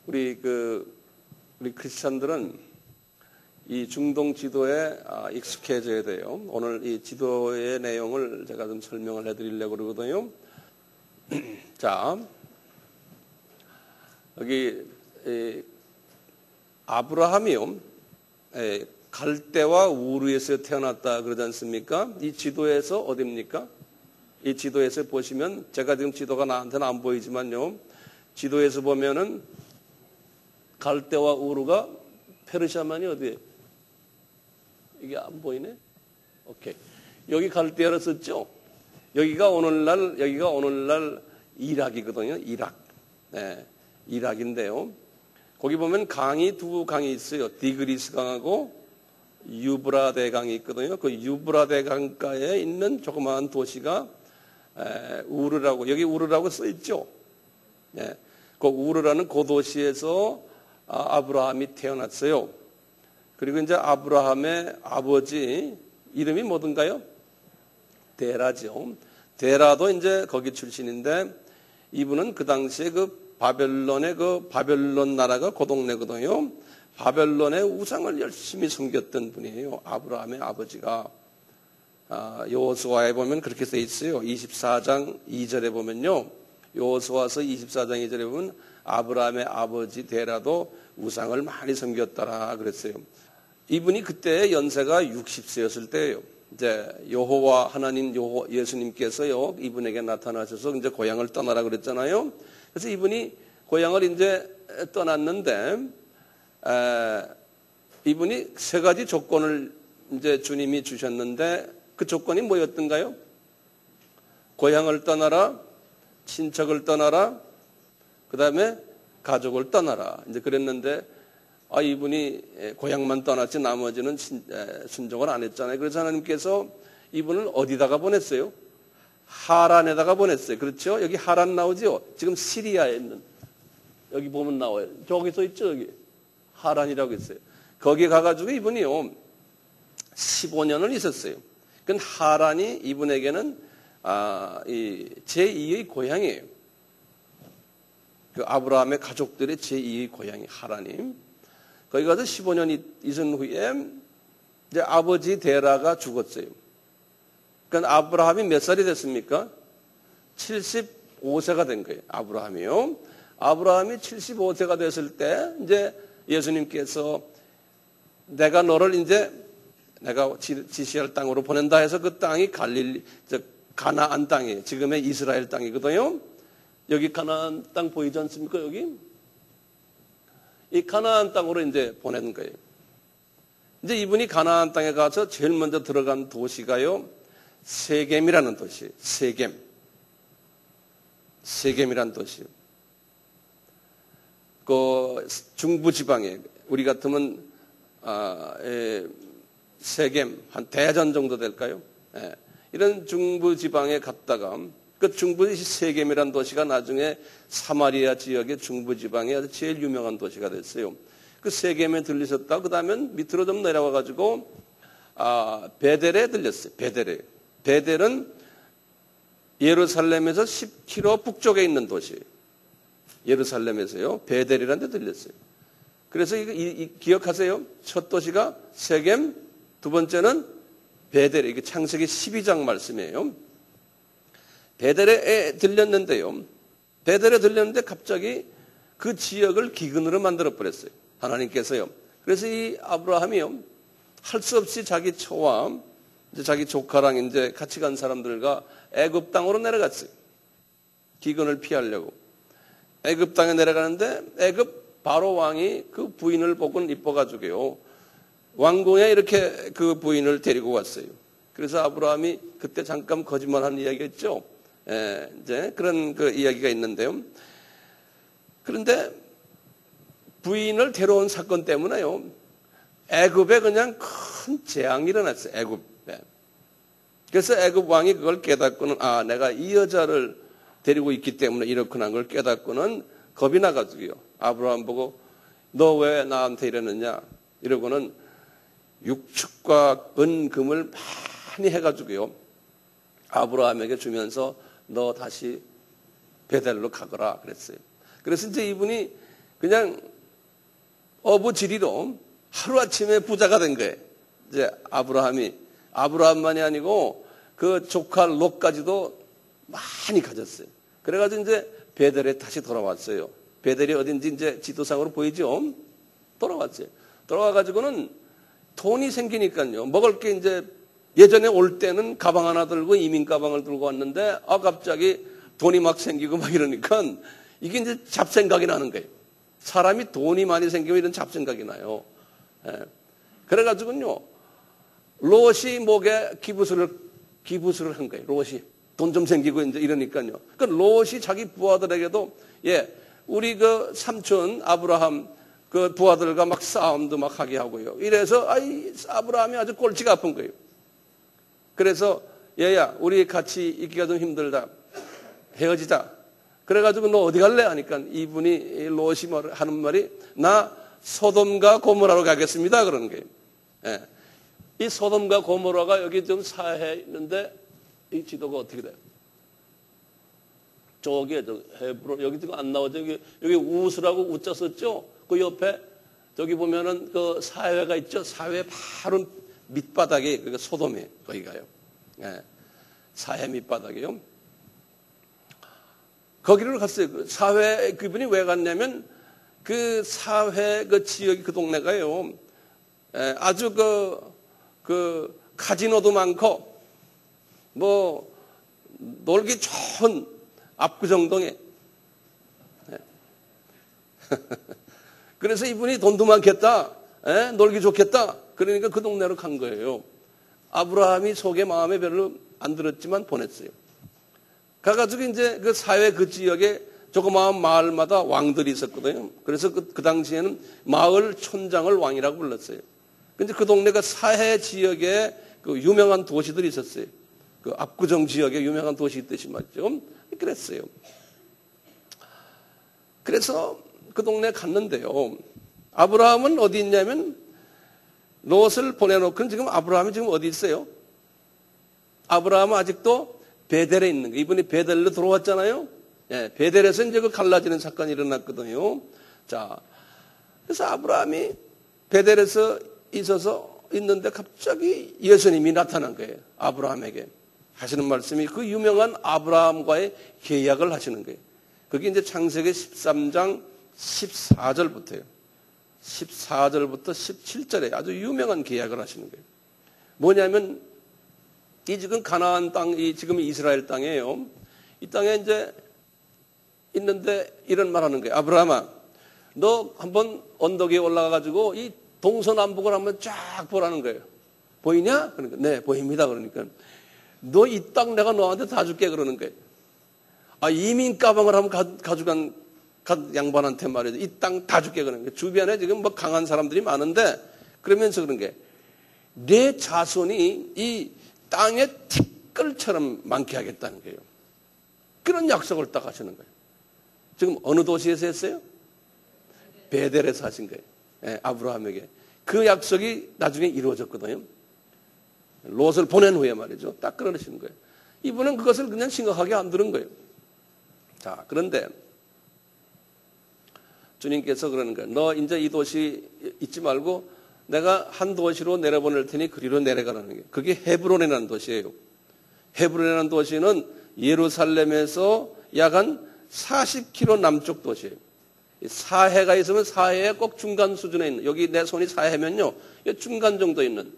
우리 크리스찬들은 이 중동 지도에 익숙해져야 돼요. 오늘 이 지도의 내용을 제가 좀 설명을 해드리려고 그러거든요. 자, 여기 아브라함이요, 갈대와 우르에서 태어났다 그러지 않습니까? 이 지도에서 어디입니까? 이 지도에서 보시면, 제가 지금 지도가 나한테는 안 보이지만요, 지도에서 보면은 갈대와 우르가 페르시아만이 어디에? 이게 안 보이네? 오케이. 여기 갈대아를 썼죠? 여기가 오늘날 이락이거든요. 이락. 네, 이락인데요. 거기 보면 두 강이 있어요. 디그리스 강하고 유브라데 강이 있거든요. 그 유브라데 강가에 있는 조그마한 도시가 우르라고, 여기 우르라고 써 있죠. 네. 그 우르라는 그 도시에서 아브라함이 태어났어요. 그리고 이제 아브라함의 아버지 이름이 뭐든가요? 데라죠. 데라도 이제 거기 출신인데, 이분은 그 당시에 바벨론 나라가 그 동네거든요. 바벨론의 우상을 열심히 섬겼던 분이에요. 아브라함의 아버지가. 여호수아에 보면 그렇게 써 있어요. 24장 2절에 보면요. 여호수아서 24장 2절에 보면 아브라함의 아버지 데라도 우상을 많이 섬겼더라 그랬어요. 이분이 그때 연세가 60세였을 때예요. 이제 여호와 하나님 예수님께서요, 이분에게 나타나셔서 이제 고향을 떠나라 그랬잖아요. 그래서 이분이 고향을 이제 떠났는데, 이분이 세 가지 조건을 이제 주님이 주셨는데, 그 조건이 뭐였던가요? 고향을 떠나라, 친척을 떠나라, 그 다음에 가족을 떠나라. 이제 그랬는데, 이분이 고향만 떠났지 나머지는 순종을 안 했잖아요. 그래서 하나님께서 이분을 어디다가 보냈어요? 하란에다가 보냈어요. 그렇죠? 여기 하란 나오죠? 지금 시리아에 있는, 여기 보면 나와요. 저기 써 있죠? 여기. 하란이라고 있어요. 거기 가가지고 이분이요, 15년을 있었어요. 그건 하란이 이분에게는 제2의 고향이에요. 그 아브라함의 가족들의 제2의 고향이 하란이. 거기 가서 15년 있은 후에 이제 아버지 데라가 죽었어요. 그러니까 아브라함이 몇 살이 됐습니까? 75세가 된 거예요. 아브라함이요. 아브라함이 75세가 됐을 때 이제 예수님께서 내가 지시할 땅으로 보낸다 해서 그 땅이 가나안 땅이에요. 지금의 이스라엘 땅이거든요. 여기 가나안 땅 보이지 않습니까? 여기? 이 가나안 땅으로 이제 보낸 거예요. 이제 이분이 가나안 땅에 가서 제일 먼저 들어간 도시가요, 세겜이라는 도시예요. 세겜이라는 도시예요. 그 중부 지방에, 우리 같으면 세겜 한 대전 정도 될까요? 이런 중부 지방에 갔다가, 그 중부 세겜이라는 도시가 나중에 사마리아 지역의 중부 지방에 제일 유명한 도시가 됐어요. 그 세겜에 들리셨다. 그 다음에 밑으로 좀 내려와 가지고 베델에 들렸어요. 베델은 예루살렘에서 10km 북쪽에 있는 도시예요. 예루살렘에서요, 베델이라는 데 들렸어요. 그래서 기억하세요. 첫 도시가 세겜, 두 번째는 베델. 이게 창세기 12장 말씀이에요. 베델에 들렸는데요. 베델에 들렸는데 갑자기 그 지역을 기근으로 만들어 버렸어요. 하나님께서요. 그래서 이 아브라함이요, 할 수 없이 자기 처와 이제 자기 조카랑 이제 같이 간 사람들과 애굽 땅으로 내려갔어요. 기근을 피하려고. 애굽 땅에 내려가는데 애굽 바로 왕이 그 부인을 보고 이뻐가지고요, 왕궁에 이렇게 그 부인을 데리고 왔어요. 그래서 아브라함이 그때 잠깐 거짓말한 이야기가 있죠. 이제 그런 그 이야기가 있는데요. 그런데 부인을 데려온 사건 때문에요, 애굽에 그냥 큰 재앙이 일어났어요. 애굽에. 그래서 애굽 왕이 그걸 깨닫고는, 내가 이 여자를 데리고 있기 때문에 이렇구나 걸 깨닫고는 겁이 나가지고요, 아브라함 보고 너 왜 나한테 이러느냐 이러고는 육축과 은금을 많이 해가지고요, 아브라함에게 주면서 너 다시 베델로 가거라 그랬어요. 그래서 이제 이분이 그냥 어부지리로 하루아침에 부자가 된 거예요. 이제 아브라함만이 아니고 그 조카 롯까지도 많이 가졌어요. 그래가지고 이제 베델에 다시 돌아왔어요. 베델이 어딘지 이제 지도상으로 보이죠? 돌아왔어요. 돌아와가지고는 돈이 생기니까요. 먹을 게 이제 예전에 올 때는 가방 하나 들고 이민 가방을 들고 왔는데 갑자기 돈이 막 생기고 막 이러니까 이게 이제 잡생각이 나는 거예요. 사람이 돈이 많이 생기면 이런 잡생각이 나요. 예. 그래가지고요. 롯이 목에 기부스를 한 거예요. 롯이. 돈 좀 생기고 이제 이러니까요. 그 롯이 자기 부하들에게도 우리 그 삼촌 아브라함 그 부하들과 막 싸움도 막 하게 하고요. 이래서 아브라함이 아주 골치가 아픈 거예요. 그래서 얘야 우리 같이 있기가 좀 힘들다. 헤어지자. 그래가지고 너 어디 갈래? 하니까 이분이 롯이 하는 말이 나 소돔과 고모라로 가겠습니다. 그러는 거예요. 예. 이 소돔과 고모라가 여기 좀 사해에 있는데 이 지도가 어떻게 돼요? 저기에 헤브론 여기 지금 안 나오죠. 여기 우스라고 우자 썼죠. 그 옆에 저기 보면은 그 사회가 있죠. 사회 바로 밑바닥에 그러니까 소돔에 거기가요. 예. 사해 밑바닥이요. 거기를 갔어요. 그 사회 그분이 왜 갔냐면 그 사회 그 지역이 그 동네가요. 아주 그 카지노도 많고 뭐 놀기 좋은 압구정동에. 그래서 이분이 돈도 많겠다. 놀기 좋겠다. 그러니까 그 동네로 간 거예요. 아브라함이 속에 마음에 별로 안 들었지만 보냈어요. 가가지고 이제 그 사회 그 지역에 조그마한 마을마다 왕들이 있었거든요. 그래서 그 당시에는 마을 촌장을 왕이라고 불렀어요. 근데 그 동네가 사해 지역에 그 유명한 도시들이 있었어요. 그 압구정 지역에 유명한 도시 있듯이 말이죠. 그랬어요. 그래서 그 동네에 갔는데요. 아브라함은 어디 있냐면 롯을 보내놓고 지금 아브라함이 지금 어디 있어요? 아브라함은 아직도 베델에 있는 거예요. 이분이 베델로 들어왔잖아요. 예, 베델에서 이제 그 갈라지는 사건이 일어났거든요. 자, 그래서 아브라함이 베델에서 있는데 갑자기 예수님이 나타난 거예요. 아브라함에게 하시는 말씀이 그 유명한 아브라함과의 계약을 하시는 거예요. 그게 이제 창세기 13장 14절부터예요. 14절부터 17절에 아주 유명한 계약을 하시는 거예요. 뭐냐면 이 지금 가나안 땅, 이 지금 이스라엘 땅이에요. 이 땅에 이제 있는데 이런 말 하는 거예요. 아브라함아, 너 한번 언덕 위에 올라가가지고 이 동서남북을 한번 쫙 보라는 거예요. 보이냐? 그러니까 네, 보입니다. 그러니까 너 이 땅 내가 너한테 다 줄게 그러는 거예요. 이민 가방을 한번 가져간 양반한테 말이죠. 이 땅 다 줄게 그러는 거예요. 주변에 지금 뭐 강한 사람들이 많은데 그러면서 그런 게 내 자손이 이 땅에 티끌처럼 많게 하겠다는 거예요. 그런 약속을 딱 하시는 거예요. 지금 어느 도시에서 했어요? 베델에서 하신 거예요. 예, 아브라함에게. 그 약속이 나중에 이루어졌거든요. 롯을 보낸 후에 말이죠. 딱 그러시는 거예요. 이분은 그것을 그냥 심각하게 안 들은 거예요. 자, 그런데 주님께서 그러는 거예요. 너 이제 이 도시 잊지 말고 내가 한 도시로 내려보낼 테니 그리로 내려가라는 거예요. 그게 헤브론이라는 도시예요. 헤브론이라는 도시는 예루살렘에서 약 한 40km 남쪽 도시예요. 사해가 있으면 사해에 꼭 중간 수준에 있는, 여기 내 손이 사해면요, 중간 정도 있는,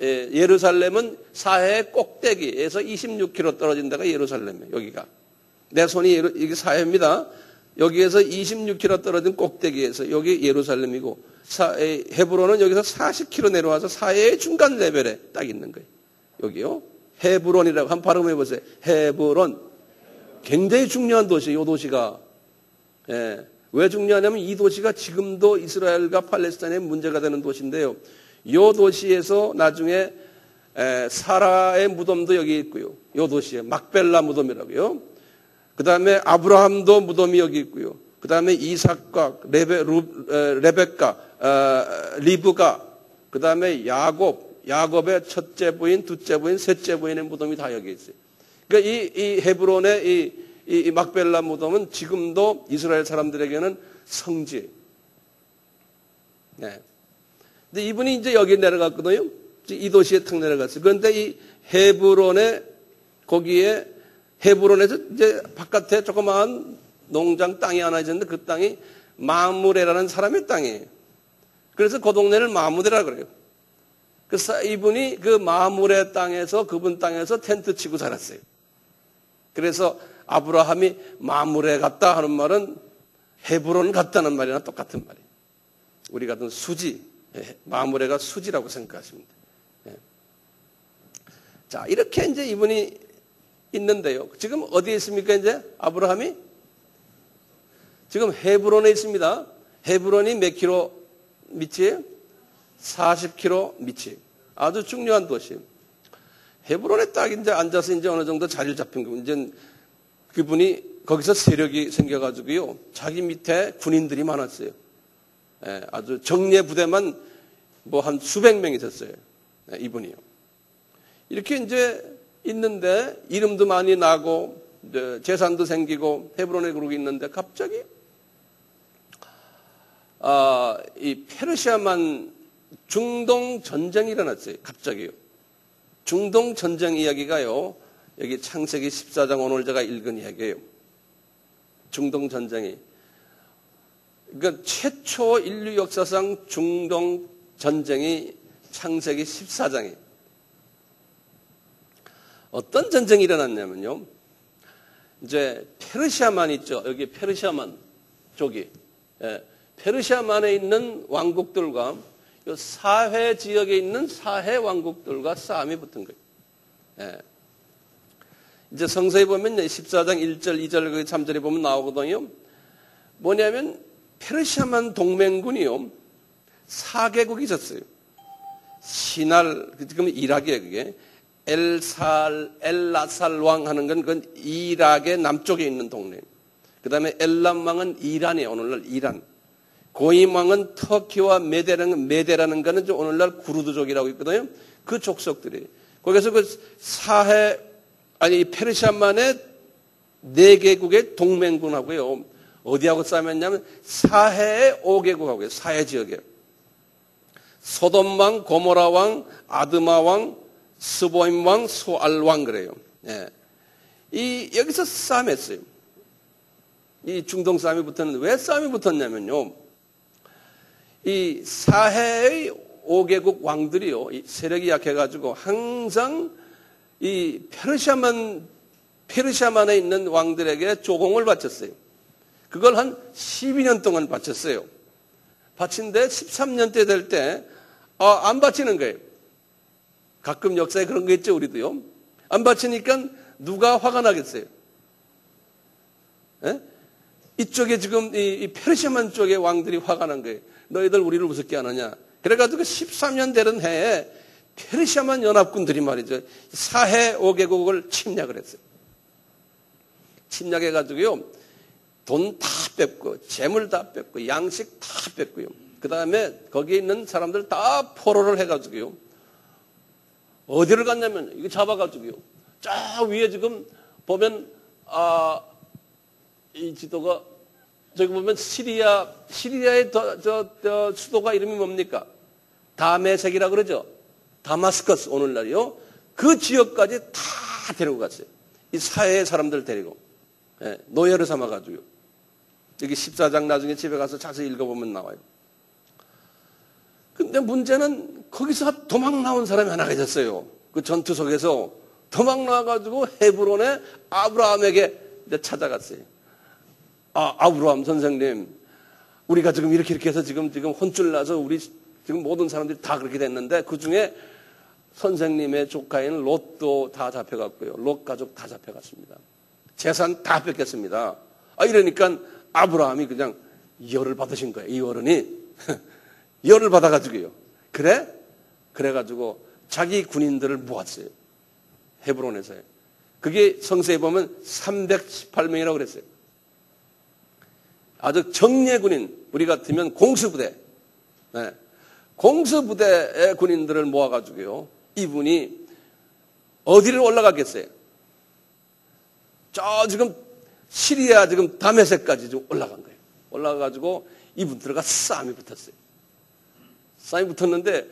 예루살렘은 사해의 꼭대기에서 26km 떨어진 데가 예루살렘이에요. 여기가. 내 손이 이게 사해입니다. 여기에서 26km 떨어진 꼭대기에서 여기 예루살렘이고, 헤브론은 여기서 40km 내려와서 사해의 중간 레벨에 딱 있는 거예요. 여기요. 헤브론이라고 한번 발음해 보세요. 헤브론. 굉장히 중요한 도시예요. 이 도시가. 예. 왜 중요하냐면 이 도시가 지금도 이스라엘과 팔레스타인의 문제가 되는 도시인데요. 이 도시에서 나중에 사라의 무덤도 여기 있고요. 이 도시에 막벨라 무덤이라고요. 그 다음에 아브라함도 무덤이 여기 있고요. 그 다음에 이삭과 레베카, 리브가, 그 다음에 야곱의 첫째 부인, 둘째 부인, 셋째 부인의 무덤이 다 여기 있어요. 그러니까 이 헤브론의 이 막벨라 무덤은 지금도 이스라엘 사람들에게는 성지. 네. 근데 이분이 이제 여기 내려갔거든요. 이 도시에 탁 내려갔어요. 그런데 이 헤브론에, 거기에 헤브론에서 이제 바깥에 조그마한 농장 땅이 하나 있었는데 그 땅이 마무레라는 사람의 땅이에요. 그래서 그 동네를 마무레라 그래요. 그래서 이분이 그 마무레 땅에서, 그분 땅에서 텐트 치고 살았어요. 그래서 아브라함이 마무레 갔다 하는 말은 헤브론 갔다는 말이나 똑같은 말이에요. 우리 같은 수지, 마무레가 수지라고 생각하시면 돼요. 자, 이렇게 이제 이분이 있는데요. 지금 어디에 있습니까, 이제? 아브라함이? 지금 헤브론에 있습니다. 헤브론이 몇 킬로 밑이에요? 40킬로 밑이에요. 아주 중요한 도시예요. 헤브론에 딱 이제 앉아서 이제 어느 정도 자리를 잡힌 거. 이제 그분이 거기서 세력이 생겨가지고요. 자기 밑에 군인들이 많았어요. 예, 아주 정예 부대만 뭐 한 수백 명이 됐어요. 예, 이분이요. 이렇게 이제 있는데 이름도 많이 나고 재산도 생기고 헤브론에 그러고 있는데 갑자기 이 페르시아만 중동 전쟁이 일어났어요. 갑자기요. 중동 전쟁 이야기가요. 여기 창세기 14장 오늘 제가 읽은 이야기예요. 중동 전쟁이. 그러니까 최초 인류 역사상 중동 전쟁이 창세기 14장이에요. 어떤 전쟁이 일어났냐면요. 이제 페르시아만 있죠. 여기 페르시아만 쪽이. 예, 페르시아만에 있는 왕국들과 이 사해 지역에 있는 사해 왕국들과 싸움이 붙은 거예요. 예. 이제 성서에 보면 14장 1절, 2절, 3절에 보면 나오거든요. 뭐냐면 페르시아만 동맹군이요. 4개국이 있었어요. 시날, 지금 이락이에요, 그게. 엘라살 왕 하는 건 그건 이락의 남쪽에 있는 동네. 그 다음에 엘람 왕은 이란이에요. 오늘날 이란. 고임 왕은 터키와 메데라는 거는 오늘날 구르드족이라고 있거든요. 그 족속들이. 거기서 그 페르시아만의 4개국의 동맹군하고요. 어디하고 싸움했냐면 사해의 5개국하고요. 사해 지역에. 소돔 왕, 고모라 왕, 아드마 왕, 스보임 왕, 소알 왕 그래요. 예. 여기서 싸움했어요. 이 중동 싸움이 붙었는데 왜 싸움이 붙었냐면요. 이 사해의 5개국 왕들이요. 이 세력이 약해가지고 항상 이 페르시아만에 있는 왕들에게 조공을 바쳤어요. 그걸 한 12년 동안 바쳤어요. 바친데 13년째 될 때, 안 바치는 거예요. 가끔 역사에 그런 거 있죠, 우리도요. 안 바치니까 누가 화가 나겠어요? 예? 이쪽에 지금 이 페르시아만 쪽의 왕들이 화가 난 거예요. 너희들 우리를 우습게 하느냐. 그래가지고 13년 되는 해에 페르시아만 연합군들이 말이죠. 사해 5개국을 침략을 했어요. 침략해가지고요. 돈 다 뺏고, 재물 다 뺏고, 양식 다 뺏고요. 그 다음에 거기에 있는 사람들 다 포로를 해가지고요. 어디를 갔냐면, 이거 잡아가지고요. 저 위에 지금 보면, 이 지도가, 저기 보면 시리아의 수도가 이름이 뭡니까? 다메섹이라 그러죠? 다마스커스, 오늘날이요. 그 지역까지 다 데리고 갔어요. 이 사해의 사람들 데리고. 예, 노예를 삼아가지고요. 여기 14장 나중에 집에 가서 자세히 읽어보면 나와요. 근데 문제는 거기서 도망 나온 사람이 하나가 있었어요. 그 전투 속에서 도망 나와가지고 헤브론에 아브라함에게 찾아갔어요. 아브라함 선생님, 우리가 지금 이렇게 해서 지금 혼쭐 나서 우리 지금 모든 사람들이 다 그렇게 됐는데 그 중에 선생님의 조카인 롯도 다 잡혀갔고요. 롯 가족 다 잡혀갔습니다. 재산 다 뺏겼습니다. 이러니까 아브라함이 그냥 열을 받으신 거예요. 이 어른이 열을 받아가지고요. 그래가지고 자기 군인들을 모았어요. 헤브론에서요. 그게 성서에 보면 318명이라고 그랬어요. 아주 정예 군인, 우리 같으면 공수부대. 네. 공수부대의 군인들을 모아가지고요. 이분이 어디를 올라갔겠어요? 저 지금 시리아 지금 다메섹까지 좀 올라간 거예요. 올라가가지고 이분들과 싸움이 붙었어요. 싸움이 붙었는데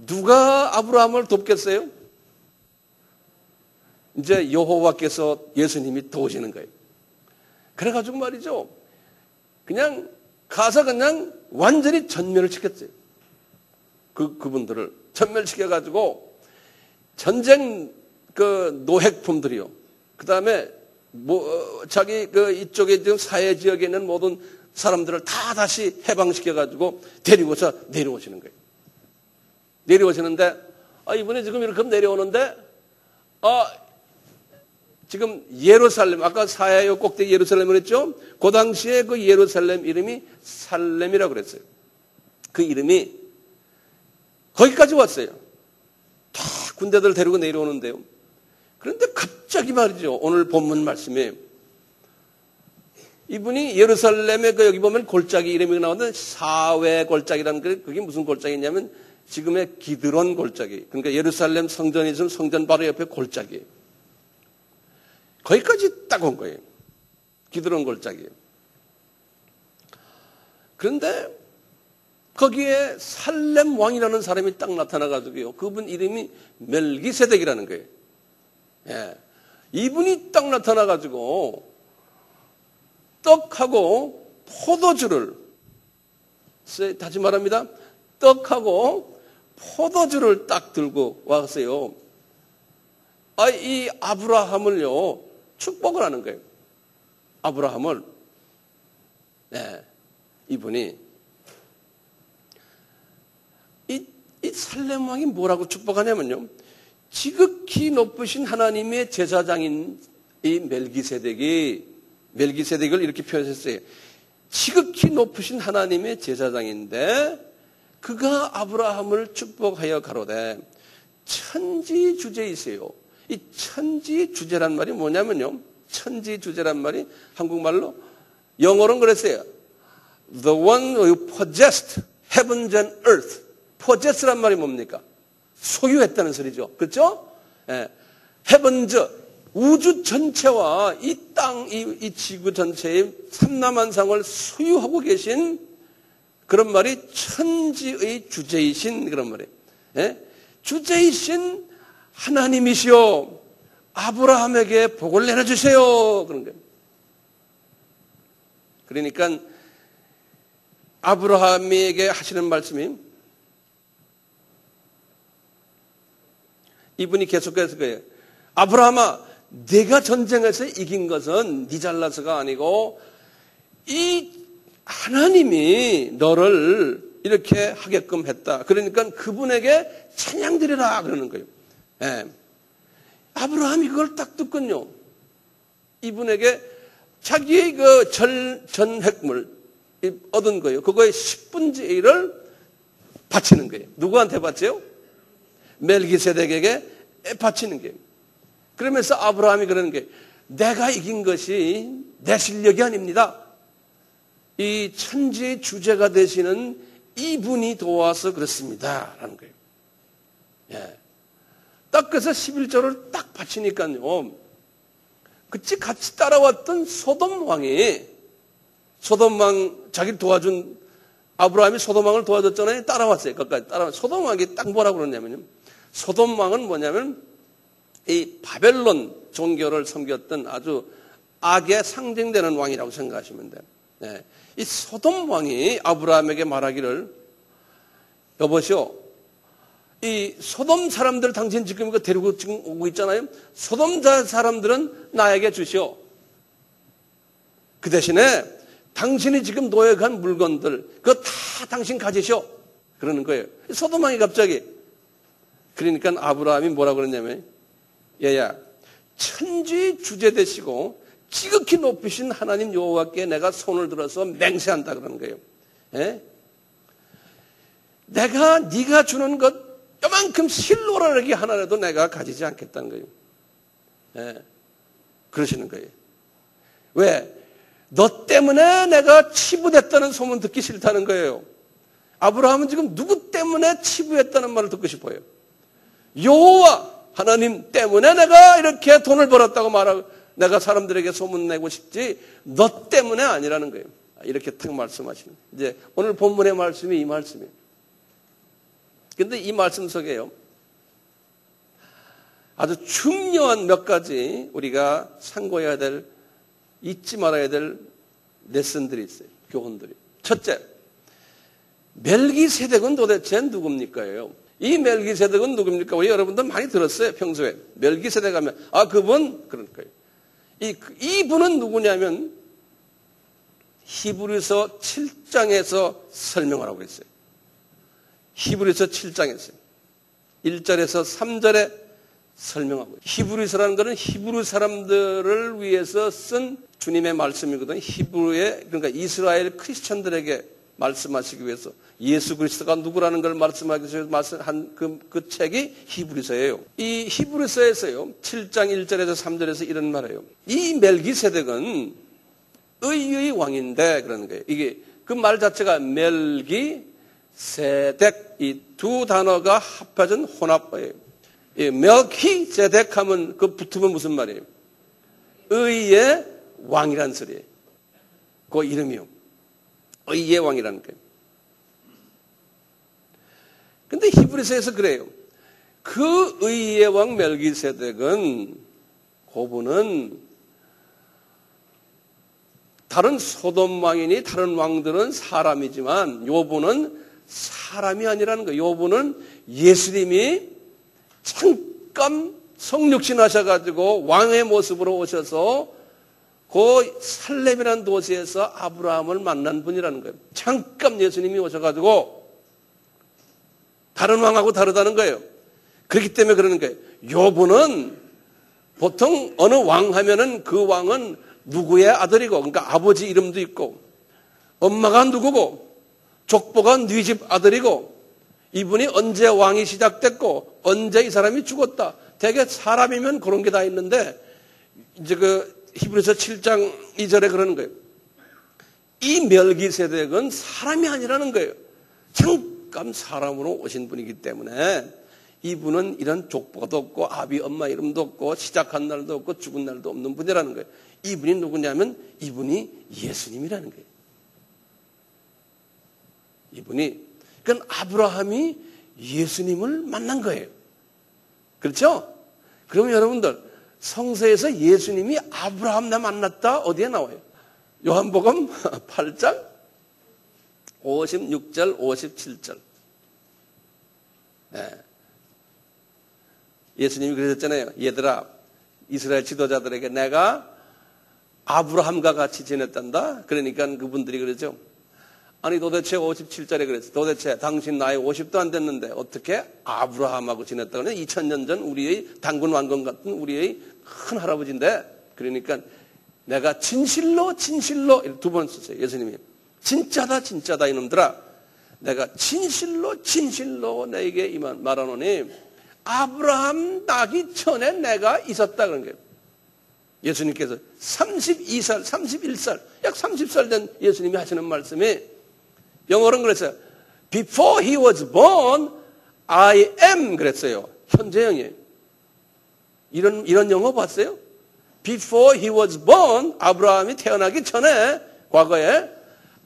누가 아브라함을 돕겠어요? 이제 여호와께서 예수님이 도우시는 거예요. 그래가지고 말이죠. 그냥 가서 그냥 완전히 전멸을 시켰어요. 그분들을 전멸시켜가지고 전쟁 그 노획품들이요. 그 다음에 자기 이쪽에 지금 사회 지역에 있는 모든 사람들을 다 다시 해방시켜가지고 데리고서 내려오시는 거예요. 내려오시는데, 이분이 지금 이렇게 내려오는데, 지금 예루살렘, 아까 사야의 꼭대기 예루살렘을 했죠? 그 당시에 그 예루살렘 이름이 살렘이라고 그랬어요. 그 이름이 거기까지 왔어요. 다 군대들 데리고 내려오는데요. 그런데 갑자기 말이죠. 오늘 본문 말씀에 이분이 예루살렘에 여기 보면 골짜기 이름이 나오는데 사회 골짜기라는 그게 무슨 골짜기냐면 지금의 기드론 골짜기. 그러니까 예루살렘 성전이 있으면 성전 바로 옆에 골짜기예요. 거기까지 딱 온 거예요. 기드론 골짜기. 그런데 거기에 살렘 왕이라는 사람이 딱 나타나가지고요. 그분 이름이 멜기세덱이라는 거예요. 예. 이분이 딱 나타나가지고 떡하고 포도주를, 다시 말합니다. 떡하고 포도주를 딱 들고 왔어요. 이 아브라함을요, 축복을 하는 거예요. 아브라함을. 네. 이분이. 이 살렘 왕이 뭐라고 축복하냐면요. 지극히 높으신 하나님의 제사장인 이 멜기세덱을 이렇게 표현했어요. 지극히 높으신 하나님의 제사장인데 그가 아브라함을 축복하여 가로되 천지주제이세요. 이 천지주제란 말이 뭐냐면요. 천지주제란 말이 한국말로 영어로는 그랬어요. The one who possessed heavens and earth. possess란 말이 뭡니까? 소유했다는 소리죠. 그렇죠? 예. heavens, 우주 전체와 이 땅, 이 지구 전체의 삼라만상을 소유하고 계신 그런 말이 천지의 주제이신 그런 말이에요. 예? 주제이신 하나님이시여 아브라함에게 복을 내려주세요. 그런 거예요. 그러니까 아브라함에게 하시는 말씀이 이분이 계속해서 그래요. 아브라함아, 네가 전쟁에서 이긴 것은 네 잘나서가 아니고 이 하나님이 너를 이렇게 하게끔 했다. 그러니까 그분에게 찬양드리라 그러는 거예요. 예. 아브라함이 그걸 딱 듣군요. 이분에게 자기의 그 전획물 얻은 거예요. 그거의 10분의 1을 바치는 거예요. 누구한테 바쳐요? 멜기세덱에게 바치는 거예요. 그러면서 아브라함이 그러는 게 내가 이긴 것이 내 실력이 아닙니다. 이 천지의 주제가 되시는 이분이 도와서 그렇습니다. 라는 거예요. 예. 딱 그래서 11절을 딱 바치니까요. 그치 같이 따라왔던 소돔 왕이 소돔 왕 자기를 도와준 아브라함이 소돔 왕을 도와줬잖아요. 따라왔어요. 끝까지 따라왔어요. 소돔 왕이 딱 뭐라고 그러냐면요. 소돔 왕은 뭐냐면 이 바벨론 종교를 섬겼던 아주 악의 상징되는 왕이라고 생각하시면 돼요. 네. 이 소돔 왕이 아브라함에게 말하기를 여보시오, 이 소돔 사람들 당신 지금 이거 데리고 지금 오고 있잖아요. 소돔 사람들은 나에게 주시오. 그 대신에 당신이 지금 노획한 물건들 그거 다 당신 가지시오. 그러는 거예요. 소돔 왕이 갑자기. 그러니까 아브라함이 뭐라고 그러냐면 얘야, 천지 주제 되시고 지극히 높으신 하나님 여호와께 내가 손을 들어서 맹세한다 그러는 거예요. 예? 내가 네가 주는 것 요만큼 실로라기 하나라도 내가 가지지 않겠다는 거예요. 예? 그러시는 거예요. 왜? 너 때문에 내가 치부됐다는 소문 듣기 싫다는 거예요. 아브라함은 지금 누구 때문에 치부했다는 말을 듣고 싶어요. 여호와 하나님 때문에 내가 이렇게 돈을 벌었다고 말하고 내가 사람들에게 소문내고 싶지 너 때문에 아니라는 거예요. 이렇게 탁 말씀하시는 거예요. 이제 오늘 본문의 말씀이 이 말씀이에요. 그런데 이 말씀 속에요, 아주 중요한 몇 가지 우리가 참고해야 될, 잊지 말아야 될 레슨들이 있어요. 교훈들이. 첫째, 멜기세덱은 도대체 누굽니까요? 이 멜기세덱은 누굽니까? 우리 여러분들 많이 들었어요, 평소에. 멜기세덱 하면, 그분? 그럴 거예요. 이분은 누구냐면, 히브리서 7장에서 설명을 하고 있어요. 히브리서 7장에서요. 1절에서 3절에 설명하고 있어요. 히브리서라는 것은 히브리 사람들을 위해서 쓴 주님의 말씀이거든요. 히브리의, 그러니까 이스라엘 크리스천들에게 말씀하시기 위해서 예수 그리스도가 누구라는 걸 말씀하기 위해서 한 그 책이 히브리서예요. 이 히브리서에서요, 7장 1절에서 3절에서 이런 말이에요. 이 멜기세덱은 의의 왕인데, 그러는 거예요. 이게 그 말 자체가 멜기세덱, 이 두 단어가 합해진 혼합어예요. 멜기세덱 하면 그 붙으면 무슨 말이에요? 의의 왕이란 소리예요. 그 이름이요. 의의 왕이라는 거예요. 근데 히브리서에서 그래요. 그 의의 왕 멜기세덱은, 그분은 다른 소돔 왕이니 다른 왕들은 사람이지만 요분은 사람이 아니라는 거예요. 요분은 예수님이 잠깐 성육신 하셔가지고 왕의 모습으로 오셔서 그 살렘이라는 도시에서 아브라함을 만난 분이라는 거예요. 잠깐 예수님이 오셔가지고 다른 왕하고 다르다는 거예요. 그렇기 때문에 그러는 거예요. 요분은 보통 어느 왕 하면은 그 왕은 누구의 아들이고, 그러니까 아버지 이름도 있고, 엄마가 누구고, 족보가 네 집 아들이고, 이분이 언제 왕이 시작됐고, 언제 이 사람이 죽었다. 되게 사람이면 그런 게 다 있는데, 이제 히브리서 7장 2절에 그러는 거예요. 이 멜기세덱은 사람이 아니라는 거예요. 잠깐 사람으로 오신 분이기 때문에 이분은 이런 족보도 없고 아비 엄마 이름도 없고 시작한 날도 없고 죽은 날도 없는 분이라는 거예요. 이분이 누구냐면 이분이 예수님이라는 거예요. 그건 아브라함이 예수님을 만난 거예요. 그렇죠? 그러면 여러분들 성서에서 예수님이 아브라함 나 만났다 어디에 나와요? 요한복음 8장 56절 57절. 네. 예수님이 그러셨잖아요. 얘들아, 이스라엘 지도자들에게 내가 아브라함과 같이 지냈단다. 그러니까 그분들이 그러죠. 아니 도대체 57절에 그랬어. 도대체 당신 나이 50도 안 됐는데 어떻게 아브라함하고 지냈다 그러냐. 2000년 전 우리의 당군 왕건 같은 우리의 큰 할아버지인데, 그러니까 내가 진실로 두 번 썼어요. 예수님이 진짜다 이놈들아, 내가 진실로 너에게 말하노니 아브라함 나기 전에 내가 있었다 그런 거예요. 예수님께서 32살 31살 약 30살 된 예수님이 하시는 말씀이 영어로는 그랬어요. Before he was born, I am 그랬어요. 현재형이에요. 이런 영어 봤어요? Before he was born, 아브라함이 태어나기 전에 과거에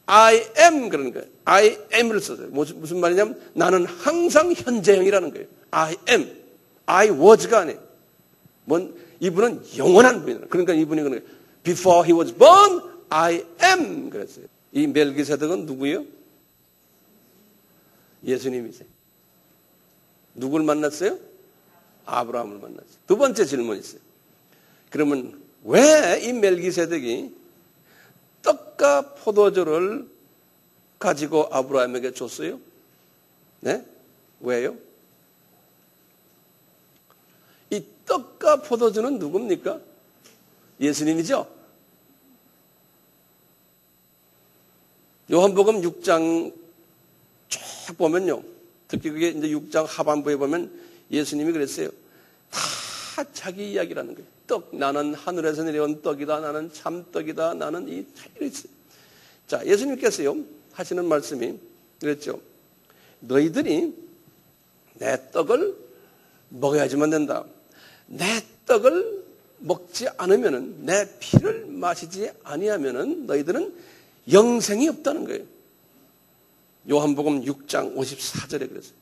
I am 그러는 거예요. I am을 썼어요. 무슨 말이냐면 나는 항상 현재형이라는 거예요. I am. I was가 아니에요. 이분은 영원한 분이다. 그러니까 이분이 그런 거예요. Before he was born, I am 그랬어요. 이 멜기세덱은 누구예요? 예수님이세요. 누굴 만났어요? 아브라함을 만났어요. 두 번째 질문이 있어요. 그러면 왜 이 멜기세덱이 떡과 포도주를 가지고 아브라함에게 줬어요? 네? 왜요? 이 떡과 포도주는 누굽니까? 예수님이죠? 요한복음 6장 쫙 보면요. 특히 그게 이제 6장 하반부에 보면 예수님이 그랬어요. 다 자기 이야기라는 거예요. 떡, 나는 하늘에서 내려온 떡이다. 나는 참떡이다. 나는 이랬어요. 자, 예수님께서요 하시는 말씀이 그랬죠. 너희들이 내 떡을 먹어야지만 된다. 내 떡을 먹지 않으면은, 내 피를 마시지 아니하면은 너희들은 영생이 없다는 거예요. 요한복음 6장 54절에 그랬어요.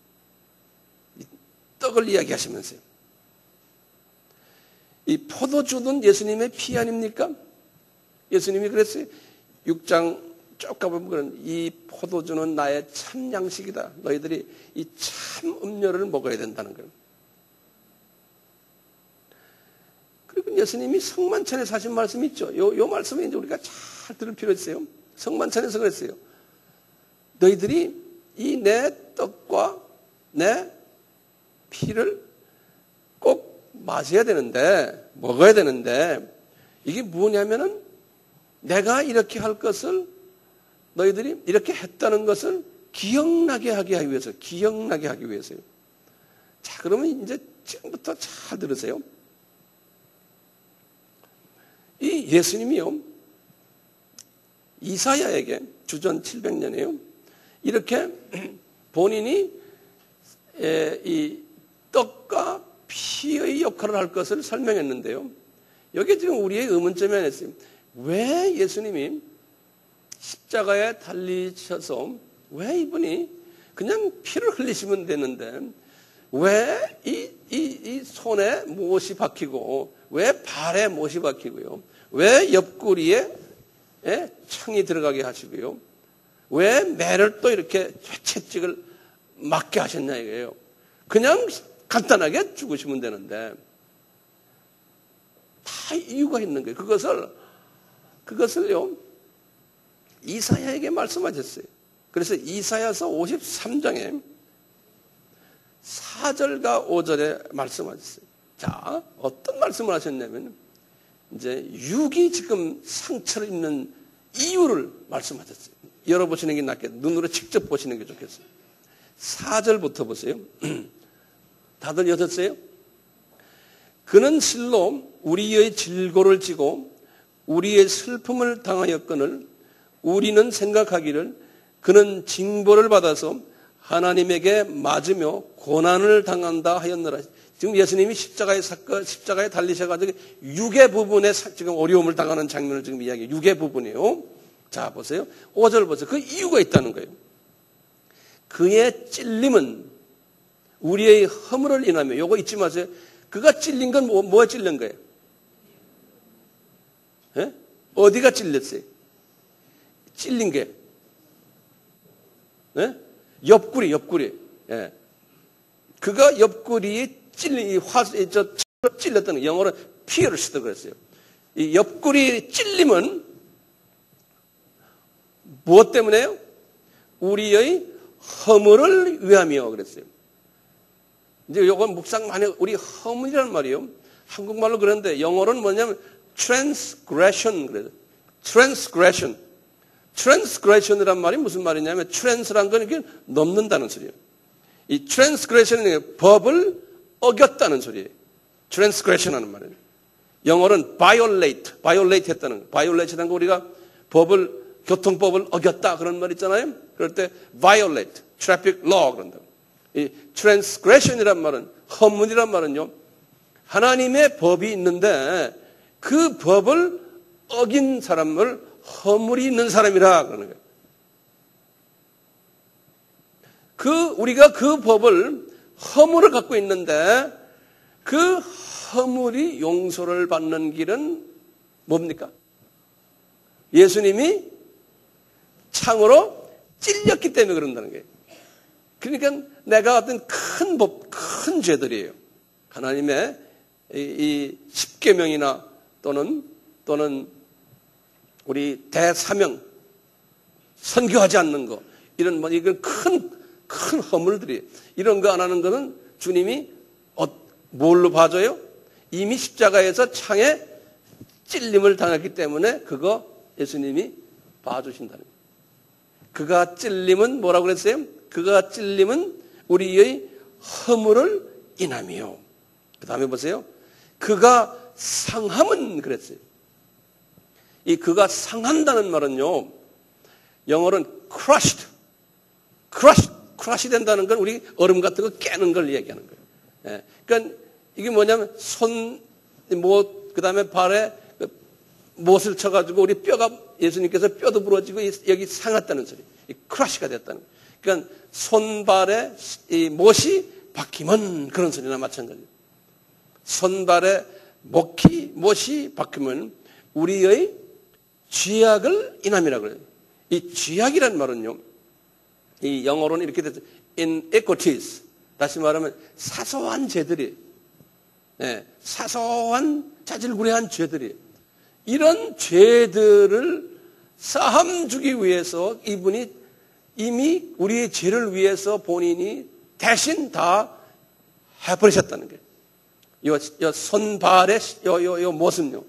이 떡을 이야기하시면서요. 이 포도주는 예수님의 피 아닙니까? 예수님이 그랬어요. 6장 쭉 가보면 이 포도주는 나의 참 양식이다. 너희들이 이 참 음료를 먹어야 된다는 거예요. 그리고 예수님이 성만찬에서 하신 말씀이 있죠. 요 말씀을 이제 우리가 잘 들을 필요 있어요. 성만찬에서 그랬어요. 너희들이 이 내 떡과 내 피를 꼭 마셔야 되는데, 먹어야 되는데, 이게 뭐냐면은 내가 이렇게 할 것을 너희들이 이렇게 했다는 것을 기억나게 하기 위해서, 기억나게 하기 위해서요. 자, 그러면 이제 지금부터 잘 들으세요. 이 예수님이요, 이사야에게 주전 700년이에요. 이렇게 본인이 이 떡과 피의 역할을 할 것을 설명했는데요. 여기 지금 우리의 의문점이 하나 있어요. 왜 예수님이 십자가에 달리셔서 왜 이분이 그냥 피를 흘리시면 되는데 왜 이 손에 못이 박히고 왜 발에 못이 박히고요? 왜 옆구리에 창이 들어가게 하시고요? 왜 매를 또 이렇게 채찍을 맞게 하셨냐 이거예요. 그냥 간단하게 죽으시면 되는데 다 이유가 있는 거예요. 그것을요 이사야에게 말씀하셨어요. 그래서 이사야서 53장에 4절과 5절에 말씀하셨어요. 자, 어떤 말씀을 하셨냐면 이제 육이 지금 상처를 입는 이유를 말씀하셨어요. 열어보시는 게 낫겠, 눈으로 직접 보시는 게 좋겠어요. 4절부터 보세요. 다들 여셨어요? 그는 실로 우리의 질고를 지고 우리의 슬픔을 당하였거늘 우리는 생각하기를 그는 징벌을 받아서 하나님에게 맞으며 고난을 당한다 하였느라. 지금 예수님이 십자가에 달리셔가지고 육의 부분에 지금 어려움을 당하는 장면을 지금 이야기해요. 육의 부분이에요. 자, 보세요. 5절 보세요. 그 이유가 있다는 거예요. 그의 찔림은 우리의 허물을 인하며, 요거 잊지 마세요. 그가 찔린 건 뭐에 찔린 거예요? 예? 어디가 찔렸어요? 찔린 게. 예? 옆구리. 예. 그가 옆구리에 찔렸다는 거. 영어로 피어스다 그랬어요. 이 옆구리 찔림은 무엇 때문에요? 우리의 허물을 위하며 그랬어요. 이제 요건 묵상 많이, 우리 허물이라는 말이요. 한국말로 그런데 영어로는 뭐냐면 transgression 그래요. transgression이란 말이 무슨 말이냐면 trans란 건 이렇게 넘는다는 소리예요. 이 transgression은 법을 어겼다는 소리예요. transgression하는 말이에요. 영어로는 violate 했다는 거. violate라는 거 우리가 교통법을 어겼다 그런 말 있잖아요. 그럴 때 violate, traffic law 그런다. 이 transgression이란 말은, 허물이란 말은요, 하나님의 법이 있는데 그 법을 어긴 사람을 허물이 있는 사람이라 그러는 거예요. 우리가 그 법을, 허물을 갖고 있는데 그 허물이 용서를 받는 길은 뭡니까? 예수님이 창으로 찔렸기 때문에 그런다는 거예요. 그러니까 내가 어떤 큰 죄들이에요. 하나님의 이 십계명이나 또는 우리 대사명, 선교하지 않는 거, 이건 큰 허물들이에요. 이런 거 안 하는 거는 주님이 뭘로 봐줘요? 이미 십자가에서 창에 찔림을 당했기 때문에 그거 예수님이 봐주신다는 거예요. 그가 찔림은 뭐라고 그랬어요? 그가 찔림은 우리의 허물을 인하며. 그 다음에 보세요. 그가 상함은 그랬어요. 이 그가 상한다는 말은요, 영어로는 crush 된다는 건 우리 얼음 같은 거 깨는 걸 얘기하는 거예요. 예. 그러니까 이게 뭐냐면 그 다음에 발에 못을 쳐가지고 우리 뼈가 예수님께서 뼈도 부러지고 여기 상했다는 소리. 크러쉬가 됐다는 거예요. 그러니까 손발에 이 못이 박히면 그런 소리나 마찬가지예요. 손발에 못이 박히면 우리의 죄악을 인함이라고 그래요. 이 죄악이라는 말은요, 이 영어로는 이렇게 됐어요. iniquities. 다시 말하면 사소한 죄들이, 사소한 자질구레한 죄들이, 이런 죄들을 사함 주기 위해서 이분이 이미 우리의 죄를 위해서 본인이 대신 다 해버리셨다는 거예요. 요 손발의 요 못은요.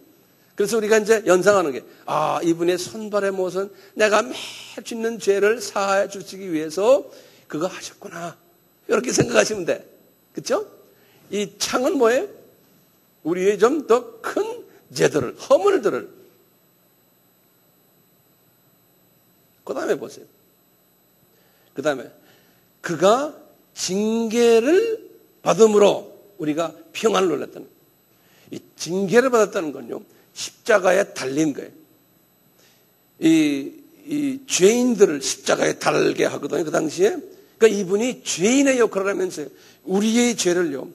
그래서 우리가 이제 연상하는 게, 이분의 손발의 못은 내가 매일 짓는 죄를 사하여 주시기 위해서 그거 하셨구나. 이렇게 생각하시면 돼. 그렇죠? 이 창은 뭐예요? 우리의 좀 더 큰 죄들을, 허물들을. 그 다음에 보세요. 그 다음에 그가 징계를 받음으로 우리가 평안을 얻었다는 거예요. 이 징계를 받았다는 건요, 십자가에 달린 거예요. 이 죄인들을 십자가에 달게 하거든요. 그 당시에. 그러니까 이분이 죄인의 역할을 하면서 우리의 죄를요,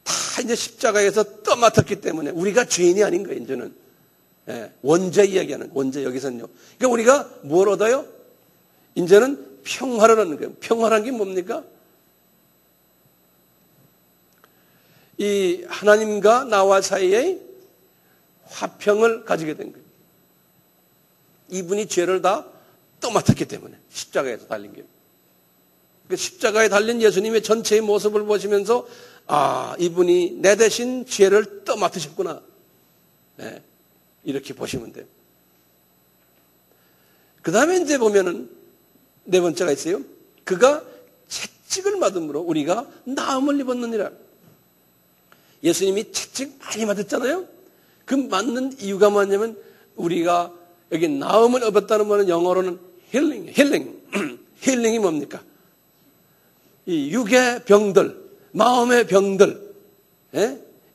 다 이제 십자가에서 떠맡았기 때문에 우리가 죄인이 아닌 거예요, 이제는. 원죄 이야기하는, 원죄 여기서는요. 그러니까 우리가 뭘 얻어요? 이제는 평화를 얻는 거예요. 평화란 게 뭡니까? 이 하나님과 나와 사이에 화평을 가지게 된 거예요. 이분이 죄를 다 떠맡았기 때문에 십자가에서 달린 거예요. 그 십자가에 달린 예수님의 전체의 모습을 보시면서 이분이 내 대신 죄를 떠맡으셨구나. 이렇게 보시면 돼요. 그 다음에 이제 보면은 네 번째가 있어요. 그가 채찍을 맞음으로 우리가 나음을 입었느니라. 예수님이 채찍 많이 맞았잖아요. 그 맞는 이유가 뭐냐면 우리가 여기 나음을 입었다는 말은 영어로는 힐링이 뭡니까? 이 육의 병들, 마음의 병들,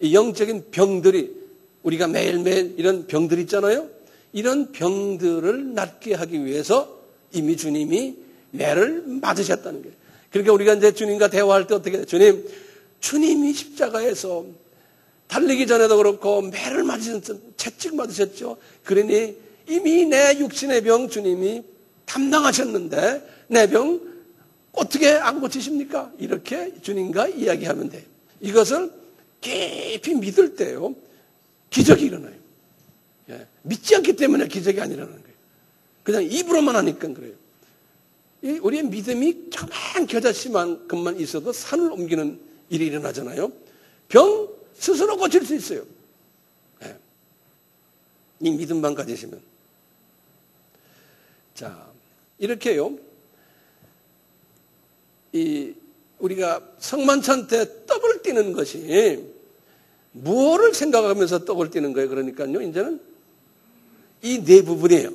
이 영적인 병들이 우리가 매일매일 이런 병들 있잖아요. 이런 병들을 낫게 하기 위해서 이미 주님이 매를 맞으셨다는 거예요. 그러니까 우리가 이제 주님과 대화할 때 어떻게 해요? 주님이 십자가에서 달리기 전에도 그렇고 매를 맞으셨죠. 채찍 맞으셨죠. 그러니 이미 내 육신의 병 주님이 담당하셨는데 내 병 어떻게 안 고치십니까? 이렇게 주님과 이야기하면 돼요. 이것을 깊이 믿을 때요, 기적이 일어나요. 믿지 않기 때문에 기적이 안 일어나는 거예요. 그냥 입으로만 하니까 그래요. 우리의 믿음이 조그만 겨자씨만큼만 있어도 산을 옮기는 일이 일어나잖아요. 병 스스로 고칠 수 있어요. 이 믿음만 가지시면. 자, 이렇게요. 우리가 성만찬 때 떡을 띠는 것이 무엇을 생각하면서 떡을 띠는 거예요? 그러니까요, 이제는 이 네 부분이에요.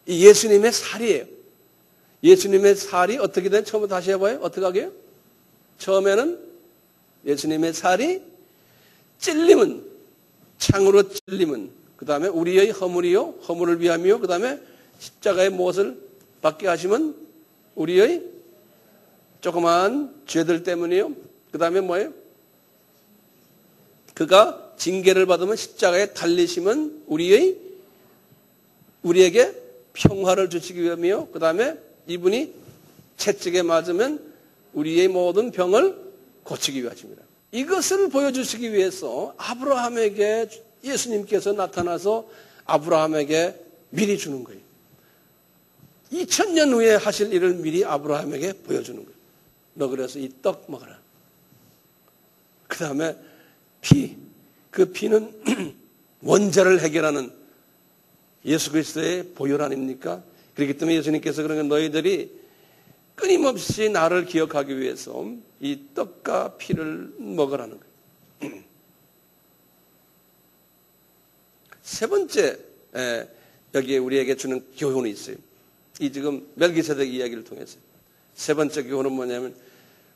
이 예수님의 살이에요. 예수님의 살이 어떻게 된? 처음부터 다시 해봐요. 어떻게 하게요? 처음에는 예수님의 살이 찔림은, 창으로 찔림은, 그 다음에 우리의 허물이요, 허물을 위함이요, 그 다음에 십자가의 못을 받게 하시면 우리의 조그마한 죄들 때문이요. 그 다음에 뭐예요? 그가 징계를 받으면 십자가에 달리시면 우리에게 평화를 주시기 위함이요. 그 다음에 이분이 채찍에 맞으면 우리의 모든 병을 고치기 위하십니다. 이것을 보여주시기 위해서 아브라함에게 예수님께서 나타나서 아브라함에게 미리 주는 거예요. 2000년 후에 하실 일을 미리 아브라함에게 보여주는 거예요. 너 그래서 이 떡 먹어라. 그 다음에 그 피는 원죄를 해결하는 예수 그리스도의 보혈 아닙니까? 그렇기 때문에 예수님께서 그런 너희들이 끊임없이 나를 기억하기 위해서 이 떡과 피를 먹으라는 거예요. 세 번째 여기에 우리에게 주는 교훈이 있어요. 이 지금 멜기세덱 이야기를 통해서 세 번째 교훈은 뭐냐면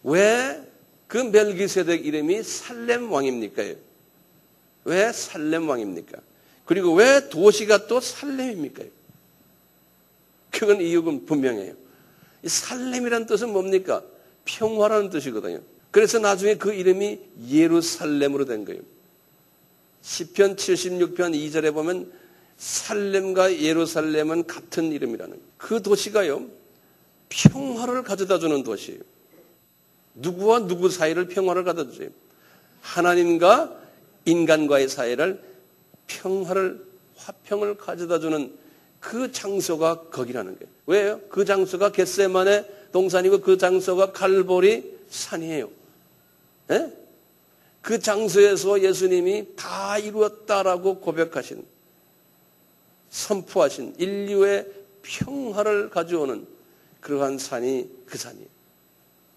왜 그 멜기세덱 이름이 살렘 왕입니까? 왜 살렘 왕입니까? 그리고 왜 도시가 또 살렘입니까? 그건 이유는 분명해요. 이 살렘이라는 뜻은 뭡니까? 평화라는 뜻이거든요. 그래서 나중에 그 이름이 예루살렘으로 된 거예요. 시편 76편 2절에 보면 살렘과 예루살렘은 같은 이름이라는 거예요. 그 도시가요, 평화를 가져다 주는 도시예요. 누구와 누구 사이를 평화를 가져다 줘요. 하나님과 인간과의 사이를 평화를, 화평을 가져다 주는 그 장소가 거기라는 거예요. 왜요? 그 장소가 겟세마네 동산이고 그 장소가 갈보리 산이에요. 예? 그 장소에서 예수님이 다 이루었다라고 고백하신, 선포하신 인류의 평화를 가져오는 그러한 산이 그 산이에요.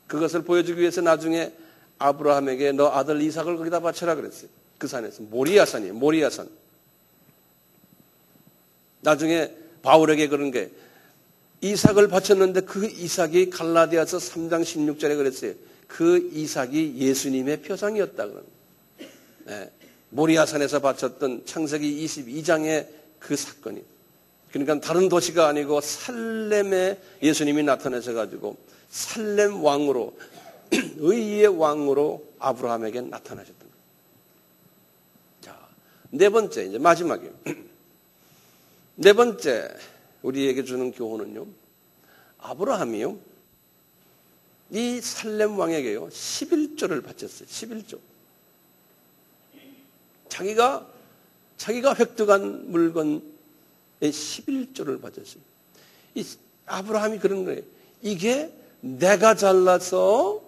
그것을 보여주기 위해서 나중에 아브라함에게 너 아들 이삭을 거기다 바쳐라 그랬어요. 그 산에서. 모리아산이에요. 모리아산. 나중에 바울에게 그런 게 이삭을 바쳤는데 그 이삭이 갈라디아서 3장 16절에 그랬어요. 그 이삭이 예수님의 표상이었다 그런. 네. 모리아산에서 바쳤던 창세기 22장의 그 사건이. 그러니까 다른 도시가 아니고 살렘에 예수님이 나타나셔 가지고 살렘 왕으로 의의 왕으로 아브라함에게 나타나셨던 거예요. 자, 네 번째 이제 마지막이에요. 네 번째 우리에게 주는 교훈은요. 아브라함이요. 이 살렘 왕에게요. 11조를 바쳤어요. 11조. 자기가 획득한 물건의 11조를 바쳤어요. 이 아브라함이 그런 거예요. 이게 내가 잘나서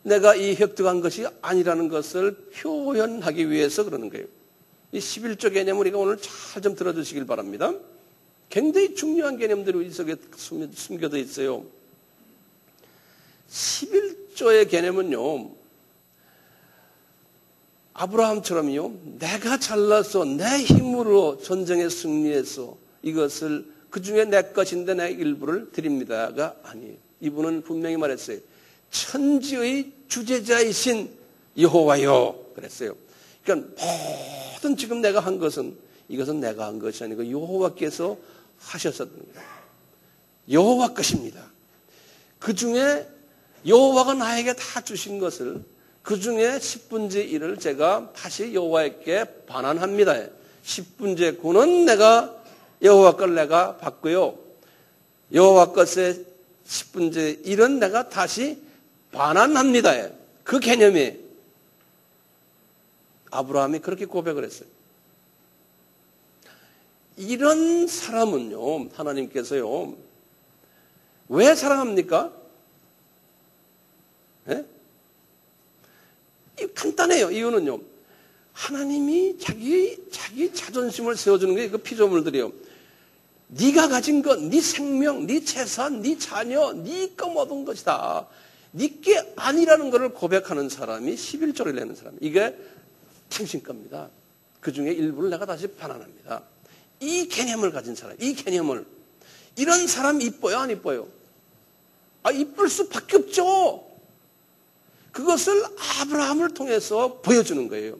내가 이 획득한 것이 아니라는 것을 표현하기 위해서 그러는 거예요. 이 11조 개념을 우리가 오늘 잘 좀 들어주시길 바랍니다. 굉장히 중요한 개념들이 이 속에 숨겨져 있어요. 11조의 개념은요, 아브라함처럼요, 내가 잘나서 내 힘으로 전쟁에 승리해서 이것을 그 중에 내 것인데 내 일부를 드립니다가 아니에요. 이분은 분명히 말했어요. 천지의 주재자이신 여호와요. 그랬어요. 그러니까 모든 지금 내가 한 것은 이것은 내가 한 것이 아니고 여호와께서 하셨었던 거예요. 여호와 것입니다. 그 중에 여호와가 나에게 다 주신 것을 그 중에 10분의 1을 제가 다시 여호와께 반환합니다. 10분의 9는 내가 여호와 걸 내가 받고요. 여호와 것의 10분의 1은 내가 다시 반환합니다. 그 개념이 아브라함이 그렇게 고백을 했어요. 이런 사람은요, 하나님께서요, 왜 사랑합니까? 네? 간단해요. 이유는요, 하나님이 자기 자존심을 세워주는 게 그 피조물들이에요. 네가 가진 것, 네 생명, 네 재산, 네 자녀, 네거 모든 것이다. 네게 아니라는 것을 고백하는 사람이 11조를 내는 사람. 이게 당신 겁니다. 그 중에 일부를 내가 다시 반환합니다. 이 개념을 가진 사람, 이 개념을. 이런 사람 이뻐요, 안 이뻐요? 아, 이쁠 수밖에 없죠. 그것을 아브라함을 통해서 보여주는 거예요.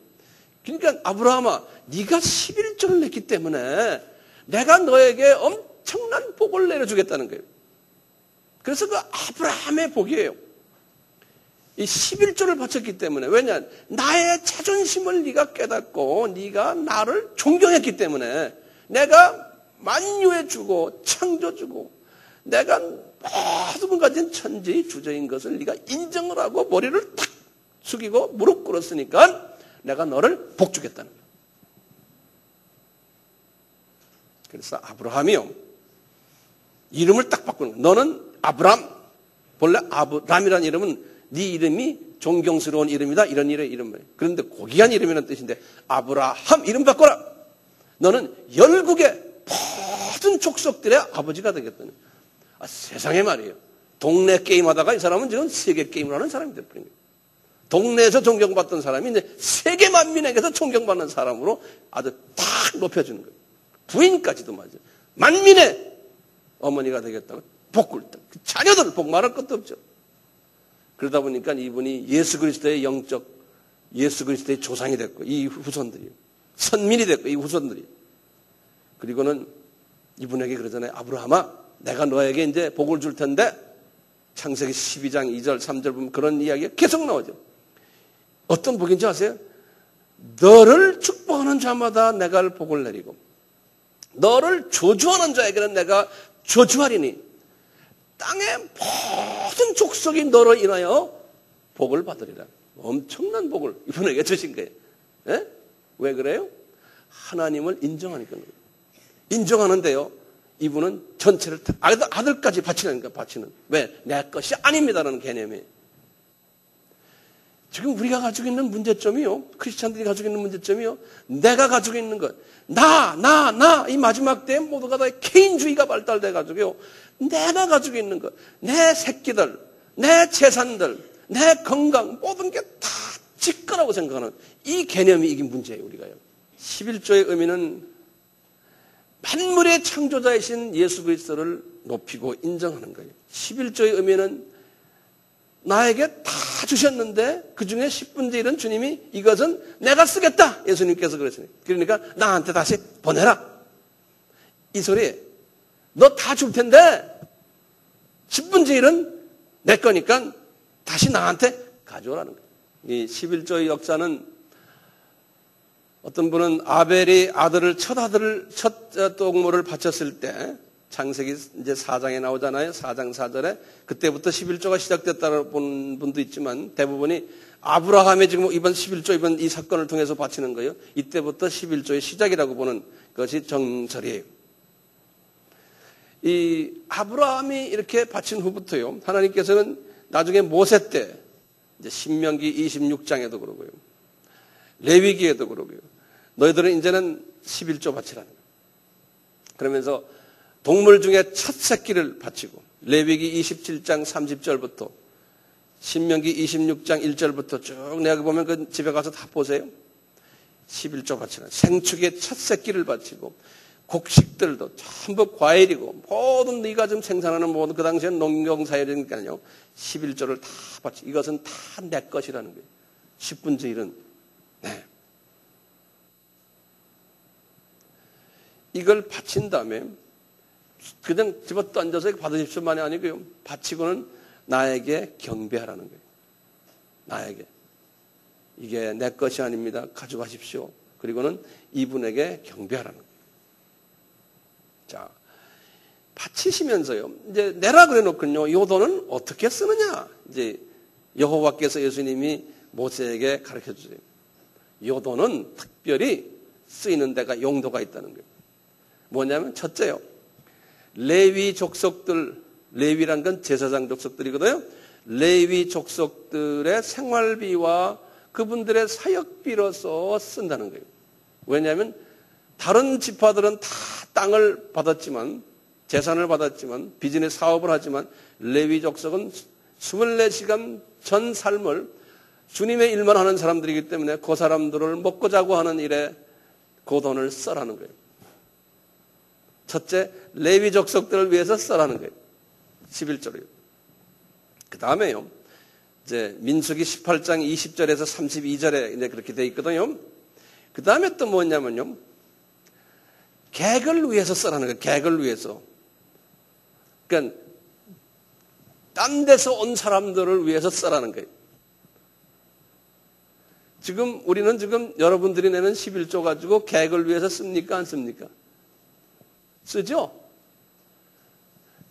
그러니까 아브라함아, 네가 11조를 냈기 때문에 내가 너에게 엄청난 복을 내려주겠다는 거예요. 그래서 그 아브라함의 복이에요. 이 11조를 바쳤기 때문에. 왜냐? 나의 자존심을 네가 깨닫고 네가 나를 존경했기 때문에 내가 만유해 주고 창조 주고 내가 모든 걸 가진 천지의 주제인 것을 네가 인정을 하고 머리를 탁 숙이고 무릎 꿇었으니까 내가 너를 복 주겠다는 거예요. 그래서 아브라함이요. 이름을 딱 바꾸는 거예요. 너는 아브람. 본래 아브람이라는 이름은 네 이름이 존경스러운 이름이다. 이런 이름이에요. 그런데 고귀한 이름이라는 뜻인데 아브라함 이름 바꿔라. 너는 열국의 모든 족속들의 아버지가 되겠다는. 아, 세상에 말이에요. 동네 게임하다가 이 사람은 지금 세계 게임을 하는 사람이 되어버린 거예요. 동네에서 존경받던 사람이 이제 세계 만민에게서 존경받는 사람으로 아주 딱 높여주는 거예요. 부인까지도 맞아요. 만민의 어머니가 되겠다고 복을 자녀들 복 말할 것도 없죠. 그러다 보니까 이분이 예수 그리스도의 영적 예수 그리스도의 조상이 됐고 이 후손들이요. 선민이 됐고 이 후손들이. 그리고는 이분에게 그러잖아요. 아브라함아, 내가 너에게 이제 복을 줄 텐데 창세기 12장 2절 3절 보면 그런 이야기가 계속 나오죠. 어떤 복인지 아세요? 너를 축복하는 자마다 내가 복을 내리고 너를 저주하는 자에게는 내가 저주하리니 땅의 모든 족속이 너로 인하여 복을 받으리라. 엄청난 복을 이분에게 주신 거예요. 예? 왜 그래요? 하나님을 인정하니까 그래요. 인정하는데요. 이분은 전체를 아들까지 바치는 거예요. 바치는. 왜? 내 것이 아닙니다라는 개념이에요. 지금 우리가 가지고 있는 문제점이요. 크리스찬들이 가지고 있는 문제점이요. 내가 가지고 있는 것. 나. 이 마지막 때에 모두가 다 개인주의가 발달돼 가지고요. 내가 가지고 있는 것. 내 새끼들, 내 재산들, 내 건강, 모든 게 다 지 거라고 생각하는 이 개념이 이게 문제예요, 우리가요. 11조의 의미는 만물의 창조자이신 예수 그리스도를 높이고 인정하는 거예요. 11조의 의미는 나에게 다 주셨는데 그중에 10분의 1은 주님이 이것은 내가 쓰겠다. 예수님께서 그러시네요. 그러니까 나한테 다시 보내라. 이 소리 너 다 줄 텐데 10분의 1은 내 거니까 다시 나한테 가져오라는 거예요. 이 11조의 역사는 어떤 분은 아벨이 첫 동물을 바쳤을 때 창세기 이제 4장에 나오잖아요. 4장 4절에 그때부터 11조가 시작됐다고 본 분도 있지만 대부분이 아브라함의 지금 이번 11조 이번 이 사건을 통해서 바치는 거예요. 이때부터 11조의 시작이라고 보는 것이 정설이에요. 이 아브라함이 이렇게 바친 후부터요. 하나님께서는 나중에 모세 때 이제 신명기 26장에도 그러고요. 레위기에도 그러고요. 너희들은 이제는 11조 바치라는 거예요. 그러면서 동물 중에 첫 새끼를 바치고 레위기 27장 30절부터 신명기 26장 1절부터 쭉 내가 보면 그 집에 가서 다 보세요. 11조 바치라. 생축의 첫 새끼를 바치고 곡식들도 전부 과일이고 모든 네가 지금 생산하는 모든 그 당시엔 농경사회니까요. 11조를 다 바치. 이것은 다 내 것이라는 거예요. 10분의 1은 네. 이걸 바친 다음에 그냥 집어 던져서 받으십시오만이 아니고요. 바치고는 나에게 경배하라는 거예요. 나에게. 이게 내 것이 아닙니다. 가져가십시오. 그리고는 이분에게 경배하라는 거예요. 자, 바치시면서요. 이제 내라 그래 놓군요. 이 돈은 어떻게 쓰느냐? 이제 여호와께서 예수님이 모세에게 가르쳐 주세요. 이 돈은 특별히 쓰이는 데가 용도가 있다는 거예요. 뭐냐면 첫째요. 레위 족속들, 레위란 건 제사장 족속들이거든요. 레위 족속들의 생활비와 그분들의 사역비로서 쓴다는 거예요. 왜냐하면 다른 지파들은 다 땅을 받았지만 재산을 받았지만 비즈니스 사업을 하지만 레위 족속은 24시간 전 삶을 주님의 일만 하는 사람들이기 때문에 그 사람들을 먹고 자고 하는 일에 그 돈을 써라는 거예요. 첫째, 레위 족속들을 위해서 써라는 거예요. 11조로요. 그 다음에요. 이제 민수기 18장 20절에서 32절에 이제 그렇게 돼 있거든요. 그 다음에 또 뭐냐면요. 객을 위해서 써라는 거예요. 객을 위해서. 그러니까 딴 데서 온 사람들을 위해서 써라는 거예요. 지금 우리는 지금 여러분들이 내는 11조 가지고 객을 위해서 씁니까? 안 씁니까? 쓰죠?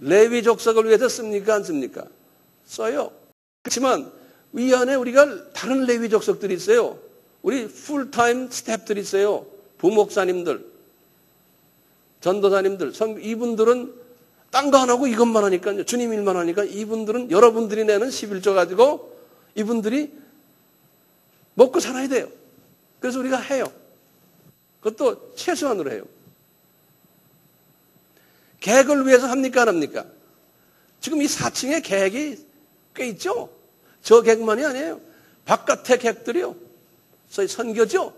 레위 족속을 위해서 씁니까? 안 씁니까? 써요. 그렇지만 이 안에 우리가 다른 레위 족속들이 있어요. 우리 풀타임 스태프들이 있어요. 부목사님들, 전도사님들, 이분들은 딴 거 안 하고 이것만 하니까요. 주님 일만 하니까 이분들은 여러분들이 내는 11조 가지고 이분들이 먹고 살아야 돼요. 그래서 우리가 해요. 그것도 최소한으로 해요. 계획을 위해서 합니까? 안 합니까? 지금 이 4층에 계획이 꽤 있죠? 저 계획만이 아니에요. 바깥의 계획들이요. 소위 선교죠?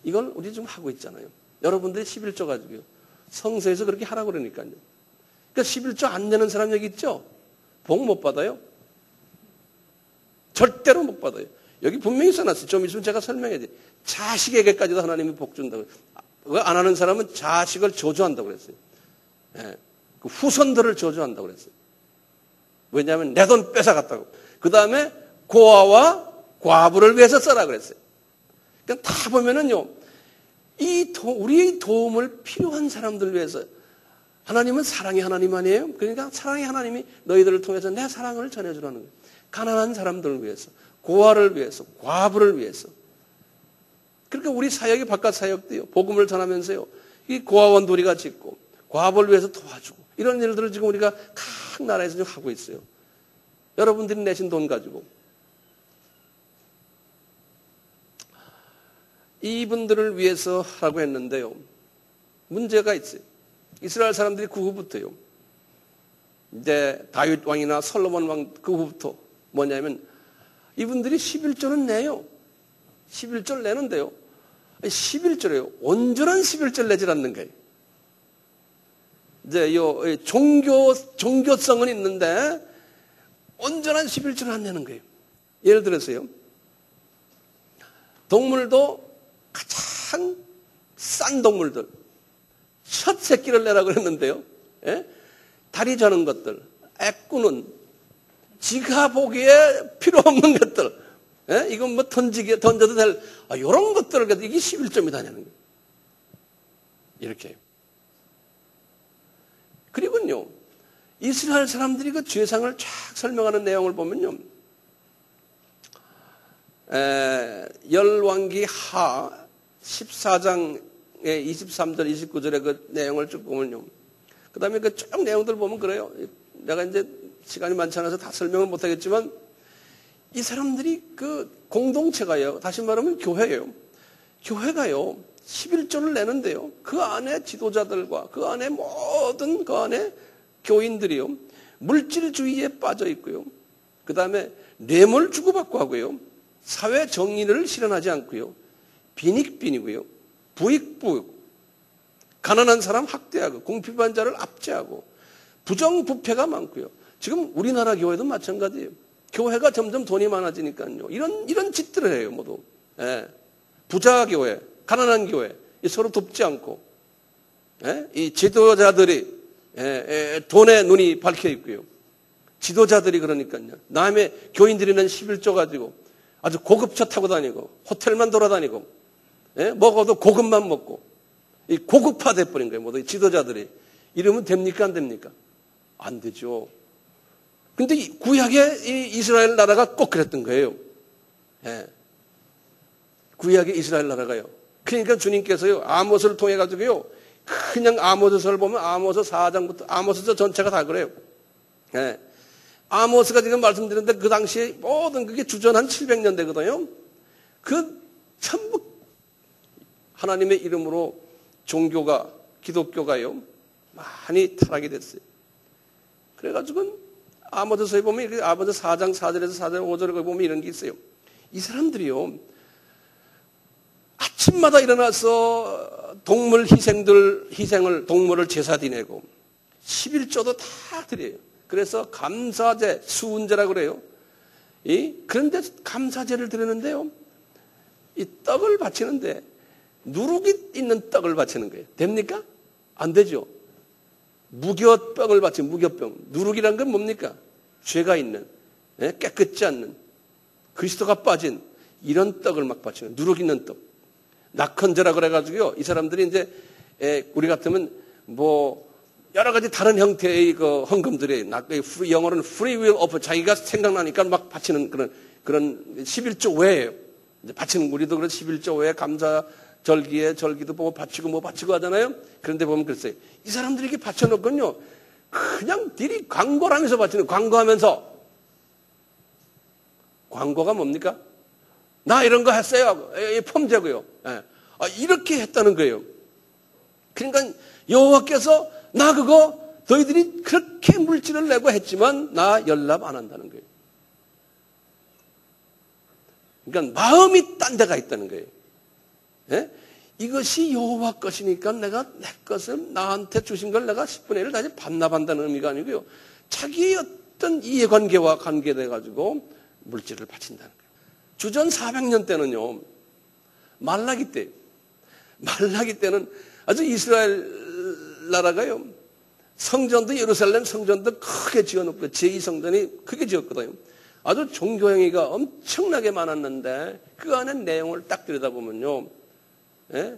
이걸 우리 지금 하고 있잖아요. 여러분들이 11조 가지고요. 성서에서 그렇게 하라고 그러니까요. 그러니까 11조 안 내는 사람 여기 있죠? 복 못 받아요? 절대로 못 받아요. 여기 분명히 써놨어요. 좀 있으면 제가 설명해야 돼요. 자식에게까지도 하나님이 복 준다고. 그거 안 하는 사람은 자식을 저주한다고 그랬어요. 예. 그 후손들을 저주한다고 그랬어요. 왜냐하면 내 돈 뺏어갔다고. 그 다음에 고아와 과부를 위해서 써라 그랬어요. 그러니까 다 보면은요, 우리의 도움을 필요한 사람들을 위해서. 하나님은 사랑의 하나님 아니에요? 그러니까 사랑의 하나님이 너희들을 통해서 내 사랑을 전해주라는 거예요. 가난한 사람들을 위해서, 고아를 위해서, 과부를 위해서. 그러니까 우리 사역이 바깥 사역도요, 복음을 전하면서요, 이 고아원 도리가 짓고, 과부를 위해서 도와주고, 이런 일들을 지금 우리가 각 나라에서 지금 하고 있어요. 여러분들이 내신 돈 가지고. 이분들을 위해서 하라고 했는데요, 문제가 있어요. 이스라엘 사람들이 그 후부터요, 이제 다윗 왕이나 솔로몬 왕 그 후부터 뭐냐면 이분들이 11조는 내요. 11조를 내는데요, 11조래요. 온전한 11조를 내질 않는 거예요. 이제 종교성은 있는데 온전한 11조를 안 내는 거예요. 예를 들어서요, 동물도 가장 싼 동물들, 첫 새끼를 내라고 그랬는데요, 예? 다리 저는 것들, 애꾸는, 지가 보기에 필요 없는 것들, 예? 이건 뭐 던져도 될, 이런 것들을 갖다 이게 11점이다냐는 거예요. 이렇게. 그리고요, 이스라엘 사람들이 그 죄상을 쫙 설명하는 내용을 보면요, 열왕기 하 14장의 23절, 29절의 그 내용을 쭉 보면요, 그 다음에 그 쭉 내용들 보면 그래요. 내가 이제 시간이 많지 않아서 다 설명을 못 하겠지만, 이 사람들이 그 공동체가요, 다시 말하면 교회예요. 교회가요, 11조를 내는데요, 그 안에 지도자들과 그 안에 모든 그 안에 교인들이요, 물질주의에 빠져 있고요, 그 다음에 뇌물 주고받고 하고요, 사회 정의를 실현하지 않고요, 빈익빈이고요, 부익부익, 가난한 사람 학대하고 공핍한 자를 압제하고 부정부패가 많고요. 지금 우리나라 교회도 마찬가지예요. 교회가 점점 돈이 많아지니까요, 이런 짓들을 해요, 모두. 예. 부자 교회, 가난한 교회, 서로 돕지 않고, 예? 이 지도자들이 돈에 눈이 밝혀 있고요. 지도자들이 그러니까요, 남의 교인들이는 11조 가지고 아주 고급차 타고 다니고 호텔만 돌아다니고, 예? 먹어도 고급만 먹고, 이 고급화 돼버린 거예요, 모두 지도자들이. 이러면 됩니까, 안 됩니까? 안 되죠. 근데 구약의 이 이스라엘 나라가 꼭 그랬던 거예요. 예. 구약의 이스라엘 나라가요. 그러니까 주님께서요, 아모스를 통해 가지고요, 그냥 아모스서를 보면 아모스 4장부터 아모스서 전체가 다 그래요. 예. 아모스가 지금 말씀드렸는데 그 당시에 모든 그게 주전 한 700년 되거든요. 그 전부 하나님의 이름으로 종교가, 기독교가요, 많이 타락이 됐어요. 그래가지고 아모스서에 보면 아모스 4장 4절에서 4절 5절에 보면 이런 게 있어요. 이 사람들이요, 아침마다 일어나서 동물 희생을 동물을 제사 지내고 11조도 다 드려요. 그래서 감사제, 수은제라고 그래요. 그런데 감사제를 드리는데요, 이 떡을 바치는데 누룩이 있는 떡을 바치는 거예요. 됩니까? 안 되죠. 무교병을 바치는 무교병. 누룩이란 건 뭡니까? 죄가 있는, 깨끗지 않는, 그리스도가 빠진 이런 떡을 막 바치는, 누룩 있는 떡. 낙헌제라 그래가지고요, 이 사람들이 이제 우리 같으면 뭐 여러 가지 다른 형태의 그 헌금들이, 영어로는 free will of, 자기가 생각나니까 막 바치는 그런 11조 외에 이제 바치는, 우리도 그런 11조 외에 감사절기에 절기도 보고 바치고 뭐 바치고 하잖아요. 그런데 보면 그랬어요. 이 사람들이 이렇게 바쳐놓고요, 그냥 들이 광고를 하면서 바치는, 광고하면서. 광고가 뭡니까? 나 이런 거 했어요. 폼제고요. 이렇게 했다는 거예요. 그러니까 여호와께서 나 그거 너희들이 그렇게 물질을 내고 했지만 나 연락 안 한다는 거예요. 그러니까 마음이 딴 데가 있다는 거예요. 예? 이것이 여호와 것이니까 내가 내 것을 나한테 주신 걸 내가 10분의 1을 다시 반납한다는 의미가 아니고요, 자기의 어떤 이해관계와 관계돼 가지고 물질을 바친다는 거예요. 주전 400년 때는요, 말라기 때. 말라기 때는 아주 이스라엘 나라가요. 성전도 예루살렘 성전도 크게 지어놓고 제2성전이 크게 지었거든요. 아주 종교행위가 엄청나게 많았는데 그 안에 내용을 딱 들여다보면요. 예?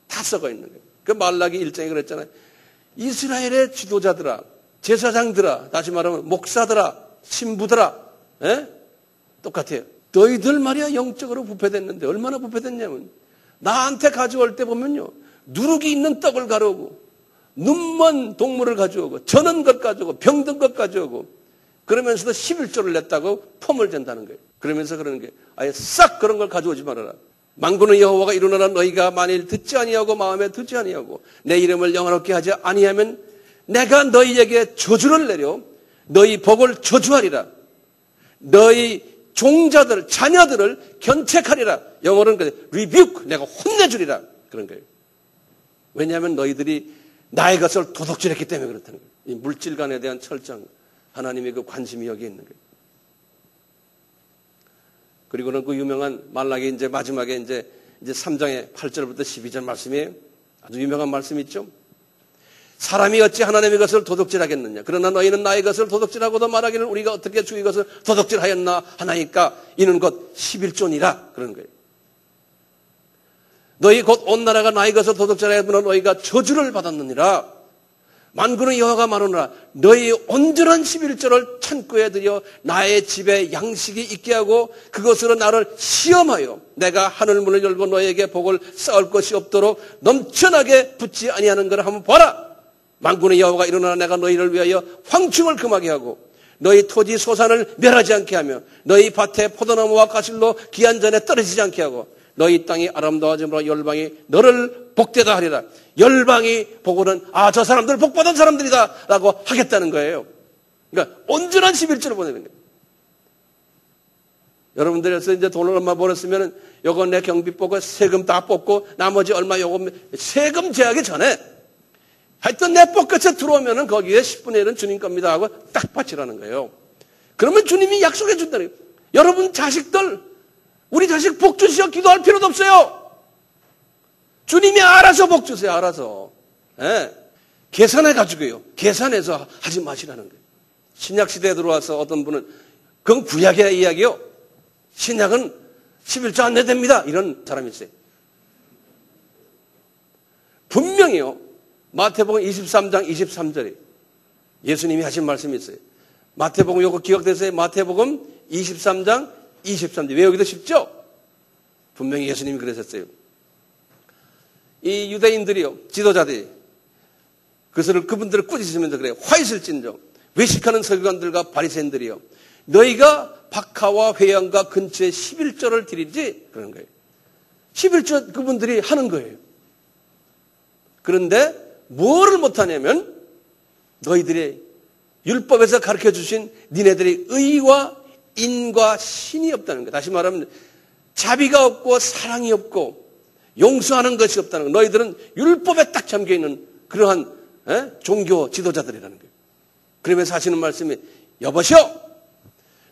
다 썩어 있는 거예요. 그 말라기 1장에 그랬잖아요. 이스라엘의 지도자들아, 제사장들아, 다시 말하면 목사들아, 신부들아, 예? 똑같아요. 너희들 말이야 영적으로 부패됐는데 얼마나 부패됐냐면 나한테 가져올 때 보면요. 누룩이 있는 떡을 가져오고 눈먼 동물을 가져오고 저는 것 가져오고 병든 것 가져오고 그러면서도 11조를 냈다고 폼을 댄다는 거예요. 그러면서 그러는 게 아예 싹 그런 걸 가져오지 말아라. 만군의 여호와가 이르노라 너희가 만일 듣지 아니하고 마음에 듣지 아니하고 내 이름을 영화롭게 하지 아니하면 내가 너희에게 저주를 내려 너희 복을 저주하리라. 너희 종자들, 자녀들을 견책하리라. 영어로는 rebuke, 내가 혼내주리라. 그런 거예요. 왜냐하면 너희들이 나의 것을 도둑질했기 때문에 그렇다는 거예요. 이 물질관에 대한 철저한 하나님의 그 관심이 여기에 있는 거예요. 그리고는 그 유명한 말라기 이제 마지막에 이제 3장의 8절부터 12절 말씀이에요. 아주 유명한 말씀이 있죠. 사람이 어찌 하나님의 것을 도둑질하겠느냐. 그러나 너희는 나의 것을 도둑질하고도 말하기를 우리가 어떻게 주의 것을 도둑질하였나 하나이까 이는 곧 11조니라. 그런 거예요. 너희 곧 온 나라가 나의 것을 도둑질하였으므로 너희가 저주를 받았느니라. 만군의 여호와가 말하노라 너희 온전한 11조를 창고에 들여 나의 집에 양식이 있게 하고 그것으로 나를 시험하여 내가 하늘문을 열고 너희에게 복을 쌓을 것이 없도록 넘쳐나게 붓지 아니하는 것을 한번 봐라. 만군의 여호와가 이르노라 내가 너희를 위하여 황충을 금하게 하고 너희 토지 소산을 멸하지 않게 하며 너희 밭에 포도나무와 가실로 기한 전에 떨어지지 않게 하고 너희 땅이 아름다워짐으로 열방이 너를 복되다 하리라. 열방이 보고는 저 사람들 복받은 사람들이다 라고 하겠다는 거예요. 그러니까 온전한 11조를 보내는 거예요. 여러분들에서 이제 돈을 얼마 벌었으면 요거 내 경비 뽑고 세금 다 뽑고 나머지 얼마 요거 세금 제하기 전에 하여튼 내 포켓에 들어오면은 거기에 10분의 1은 주님 겁니다 하고 딱 바치라는 거예요. 그러면 주님이 약속해 준다는 거예요. 여러분 자식들, 우리 자식 복 주시오 기도할 필요도 없어요. 주님이 알아서 복 주세요. 알아서. 예. 계산해 가지고요. 계산해서 하지 마시라는 거예요. 신약 시대에 들어와서 어떤 분은 그건 구약의 이야기요. 신약은 11조 안 내됩니다. 이런 사람이 있어요. 분명히요. 마태복음 23장 23절에 예수님이 하신 말씀이 있어요. 마태복음 요거 기억되세요? 마태복음 23장 23절. 외우기도 쉽죠? 분명히 예수님이 그러셨어요. 이 유대인들이요, 지도자들이 그분들을 꾸짖으면서 그래요. 화 있을진저 외식하는 서기관들과 바리새인들이요, 너희가 박하와 회양과 근처에 11조를 드리지 그러는 거예요. 11조 그분들이 하는 거예요. 그런데 뭐를 못하냐면 너희들의 율법에서 가르쳐 주신 니네들의 의와 인과 신이 없다는 거예요. 다시 말하면 자비가 없고 사랑이 없고 용서하는 것이 없다는 거예요. 너희들은 율법에 딱 잠겨있는 그러한 종교 지도자들이라는 거예요. 그러면서 하시는 말씀이 여보시오,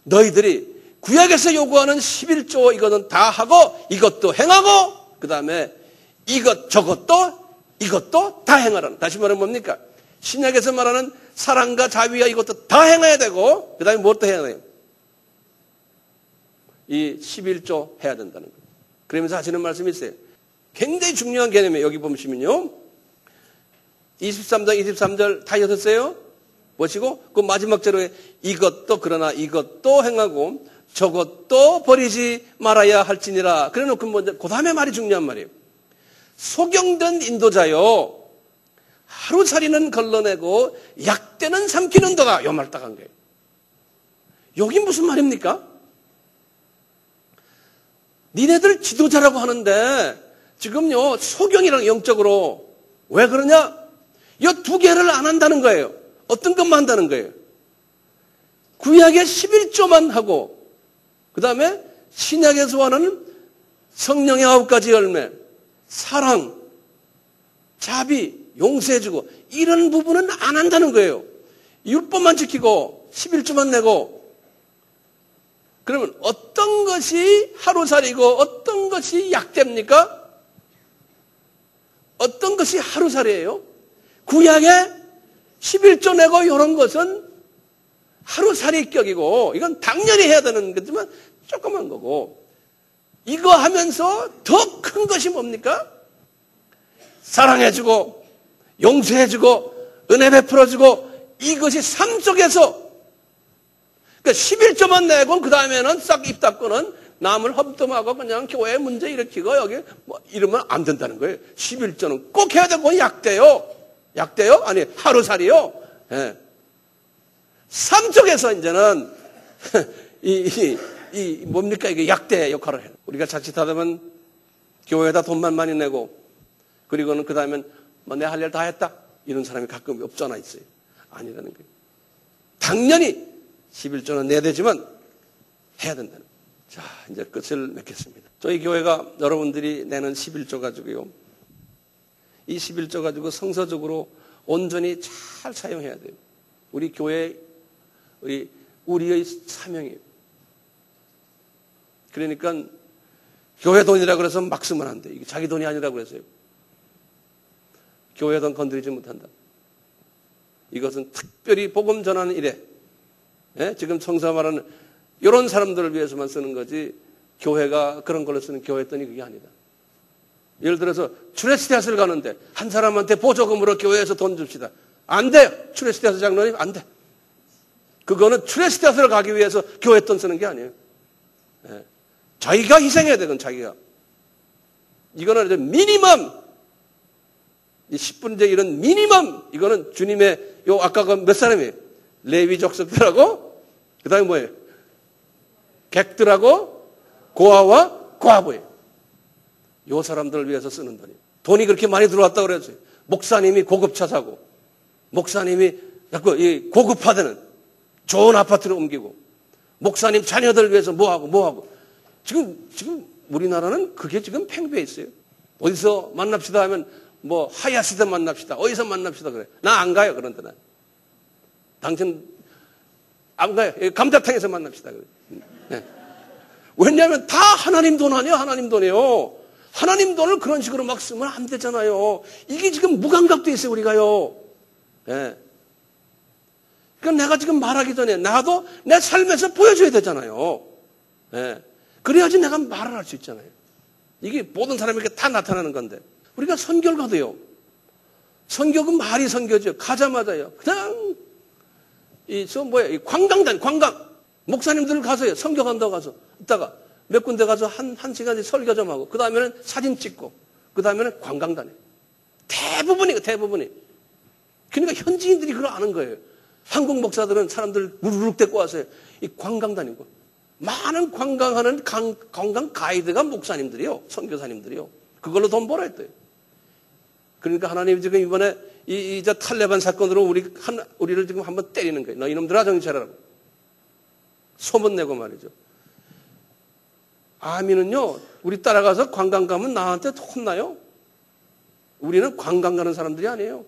너희들이 구약에서 요구하는 11조 이거는 다 하고 이것도 행하고 그 다음에 이것도 다 행하라는. 다시 말하면 뭡니까? 신약에서 말하는 사랑과 자비와 이것도 다 행해야 되고 그 다음에 무엇도 해야 돼요? 이 11조 해야 된다는 거예요. 그러면서 하시는 말씀이 있어요. 굉장히 중요한 개념이에요. 여기 보시면요. 23장 23절 다 읽었어요? 보시고 그 마지막 절에 그러나 이것도 행하고 저것도 버리지 말아야 할지니라. 그래 놓고 먼저 그 다음에 말이 중요한 말이에요. 소경된 인도자요, 하루살이는 걸러내고 약대는 삼키는도다. 이 말 딱 한 거예요. 여기 무슨 말입니까? 니네들 지도자라고 하는데 지금요 소경이랑 영적으로 왜 그러냐? 이 두 개를 안 한다는 거예요. 어떤 것만 한다는 거예요. 구약의 11조만 하고 그 다음에 신약에서 하는 성령의 9가지 열매, 사랑, 자비, 용서해주고 이런 부분은 안 한다는 거예요. 율법만 지키고 11조만 내고 그러면 어떤 것이 하루살이고 어떤 것이 약대입니까? 어떤 것이 하루살이에요? 구약에 11조 내고 이런 것은 하루살이격이고 이건 당연히 해야 되는 거지만 조그만 거고, 이거 하면서 더 큰 것이 뭡니까? 사랑해주고 용서해주고 은혜 베풀어주고, 이것이 삶 속에서, 그러니까 11조만 내고 그 다음에는 싹 입 닫고는 남을 험담하고 그냥 교회 문제 일으키고 여기 뭐 이러면 안 된다는 거예요. 11조는 꼭 해야 되고, 약대요. 약대요? 아니, 하루살이요. 예. 삶 속에서 이제는 뭡니까? 이게 약대 역할을 해요. 우리가 자칫하다 보면 교회에다 돈만 많이 내고, 그리고는 그 다음엔 뭐 내 할 일 다 했다, 이런 사람이 가끔 없잖아 있어요. 아니라는 거예요. 당연히 11조는 내야 되지만 해야 된다는 거예요. 자, 이제 끝을 맺겠습니다. 저희 교회가 여러분들이 내는 11조 가지고요, 이 11조 가지고 성서적으로 온전히 잘 사용해야 돼요. 우리 교회, 우리의 사명이에요. 그러니까 교회 돈이라 그래서 막 쓰면 안 돼. 이게 자기 돈이 아니라 그래서요. 교회 돈 건드리지 못한다. 이것은 특별히 복음 전하는 일에, 지금 성서 말하는 이런 사람들을 위해서만 쓰는 거지, 교회가 그런 걸로 쓰는 교회 돈이 그게 아니다. 예를 들어서 추레스티아스를 가는데 한 사람한테 보조금으로 교회에서 돈 줍시다. 안 돼요. 추레스티아스 장로님 안 돼. 그거는 추레스티아스를 가기 위해서 교회 돈 쓰는 게 아니에요. 자기가 희생해야 되건 자기가. 이거는 이제 미니멈, 이 10분제 이런 미니멈, 이거는 주님의 아까 그 몇 사람이에요? 레위 족속들하고, 그 다음에 뭐예요? 객들하고 고아와 고아부예요. 요 사람들을 위해서 쓰는 돈이에요. 돈이 그렇게 많이 들어왔다고 그랬어요. 목사님이 고급차 사고, 목사님이 자꾸 고급화되는 좋은 아파트로 옮기고, 목사님 자녀들 위해서 뭐하고. 지금 우리나라는 그게 지금 팽배해 있어요. 어디서 만납시다 하면 뭐 하야시대 만납시다. 어디서 만납시다 그래. 나 안 가요. 그런 데는. 당신 안 가요. 감자탕에서 만납시다 그래. 네. 왜냐하면 다 하나님 돈 아니에요. 하나님 돈이에요. 하나님 돈을 그런 식으로 막 쓰면 안 되잖아요. 이게 지금 무감각돼 있어요. 우리가요. 네. 그러니까 내가 지금 말하기 전에 나도 내 삶에서 보여줘야 되잖아요. 네. 그래야지 내가 말을 할 수 있잖아요. 이게 모든 사람에게 다 나타나는 건데. 우리가 선교를 가도요. 선교는 말이 선교죠. 가자마자요. 그냥 이 관광단, 관광. 목사님들 가서요. 선교 간다고 가서. 이따가 몇 군데 가서 한 시간씩 설교 좀 하고, 그 다음에는 사진 찍고, 그 다음에는 관광단에. 대부분이. 그러니까 현지인들이 그걸 아는 거예요. 한국 목사들은 사람들 무르륵 데리고 와서요. 이 관광단이고. 많은 관광하는 관광 가이드가 목사님들이요. 선교사님들이요. 그걸로 돈 벌어야 돼요. 그러니까 하나님이 지금 이번에 이제 탈레반 사건으로 우리를 지금 한번 때리는 거예요. 너 이놈들아 정신 차려라고. 소문내고 말이죠. 아미는요, 우리 따라가서 관광 가면 나한테 혼나요. 우리는 관광 가는 사람들이 아니에요.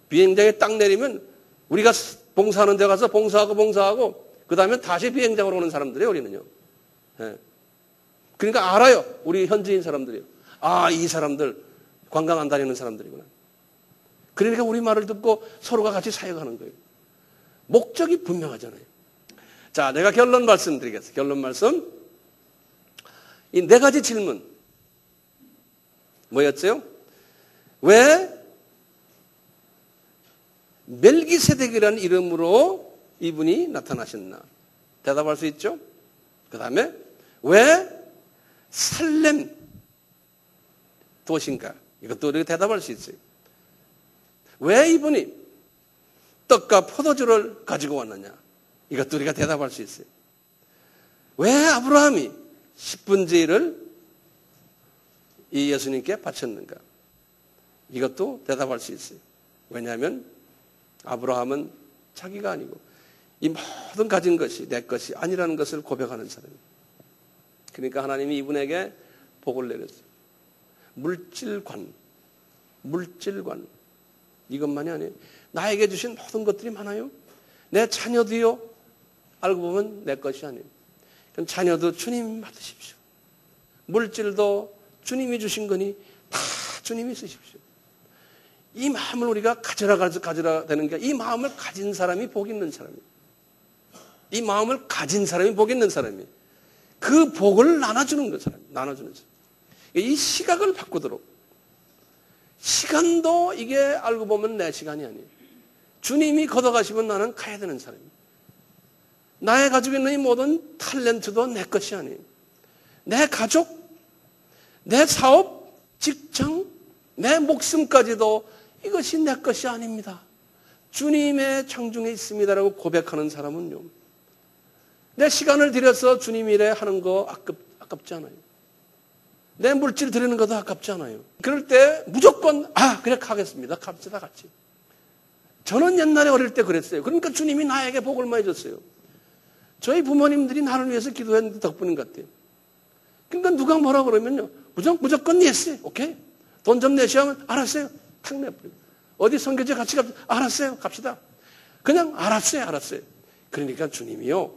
비행장에 딱 내리면 우리가 봉사하는 데 가서 봉사하고 그 다음에 다시 비행장으로 오는 사람들이에요. 우리는요. 네. 그러니까 알아요. 우리 현지인 사람들이요. 아, 이 사람들 관광 안 다니는 사람들이구나. 그러니까 우리 말을 듣고 서로가 같이 사역하는 거예요. 목적이 분명하잖아요. 자, 내가 결론 말씀드리겠습니다. 결론 말씀. 이 네 가지 질문. 뭐였죠? 왜 멜기세덱이라는 이름으로 이분이 나타나셨나? 대답할 수 있죠? 그 다음에 왜 살렘 도시인가? 이것도 우리가 대답할 수 있어요. 왜 이분이 떡과 포도주를 가지고 왔느냐? 이것도 우리가 대답할 수 있어요. 왜 아브라함이 10분의 1을 이 예수님께 바쳤는가? 이것도 대답할 수 있어요. 왜냐하면 아브라함은 자기가 아니고 이 모든 가진 것이 내 것이 아니라는 것을 고백하는 사람이에요. 그러니까 하나님이 이분에게 복을 내렸어요. 물질관. 이것만이 아니에요. 나에게 주신 모든 것들이 많아요. 내 자녀도요. 알고 보면 내 것이 아니에요. 그럼 자녀도 주님 받으십시오. 물질도 주님이 주신 거니 다 주님이 쓰십시오. 이 마음을 우리가 가져라 되는 게, 이 마음을 가진 사람이 복 있는 사람이에요. 이 마음을 가진 사람이 복 있는 사람이에요. 그 복을 나눠주는 그 사람, 나눠주는 사람. 이 시각을 바꾸도록. 시간도 이게 알고 보면 내 시간이 아니에요. 주님이 걷어가시면 나는 가야 되는 사람이에요. 나의 가지고 있는 이 모든 탤런트도 내 것이 아니에요. 내 가족, 내 사업, 직장, 내 목숨까지도 이것이 내 것이 아닙니다. 주님의 창중에 있습니다라고 고백하는 사람은요, 내 시간을 들여서 주님 일에 하는 거 아깝지 않아요. 내 물질 드리는 것도 아깝지 않아요. 그럴 때 무조건 그래 가겠습니다. 갑시다 같이. 저는 옛날에 어릴 때 그랬어요. 그러니까 주님이 나에게 복을 많이 줬어요. 저희 부모님들이 나를 위해서 기도했는 덕분인 것 같아요. 그러니까 누가 뭐라 그러면요, 무조건 예스, 오케이. 돈 좀 내시하면 알았어요. 탁 내버려요. 어디 선교제 같이 갑시다. 알았어요. 갑시다. 그냥 알았어요. 그러니까 주님이요,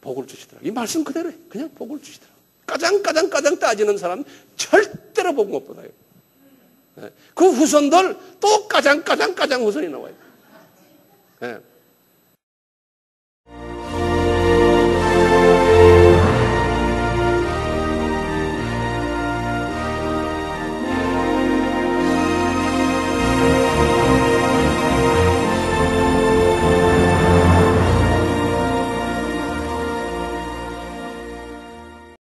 복을 주시더라고요. 이 말씀 그대로 그냥 복을 주시더라고요. 까장 따지는 사람 절대로 복 못 받아요. 그 후손들 또 까장 후손이 나와요.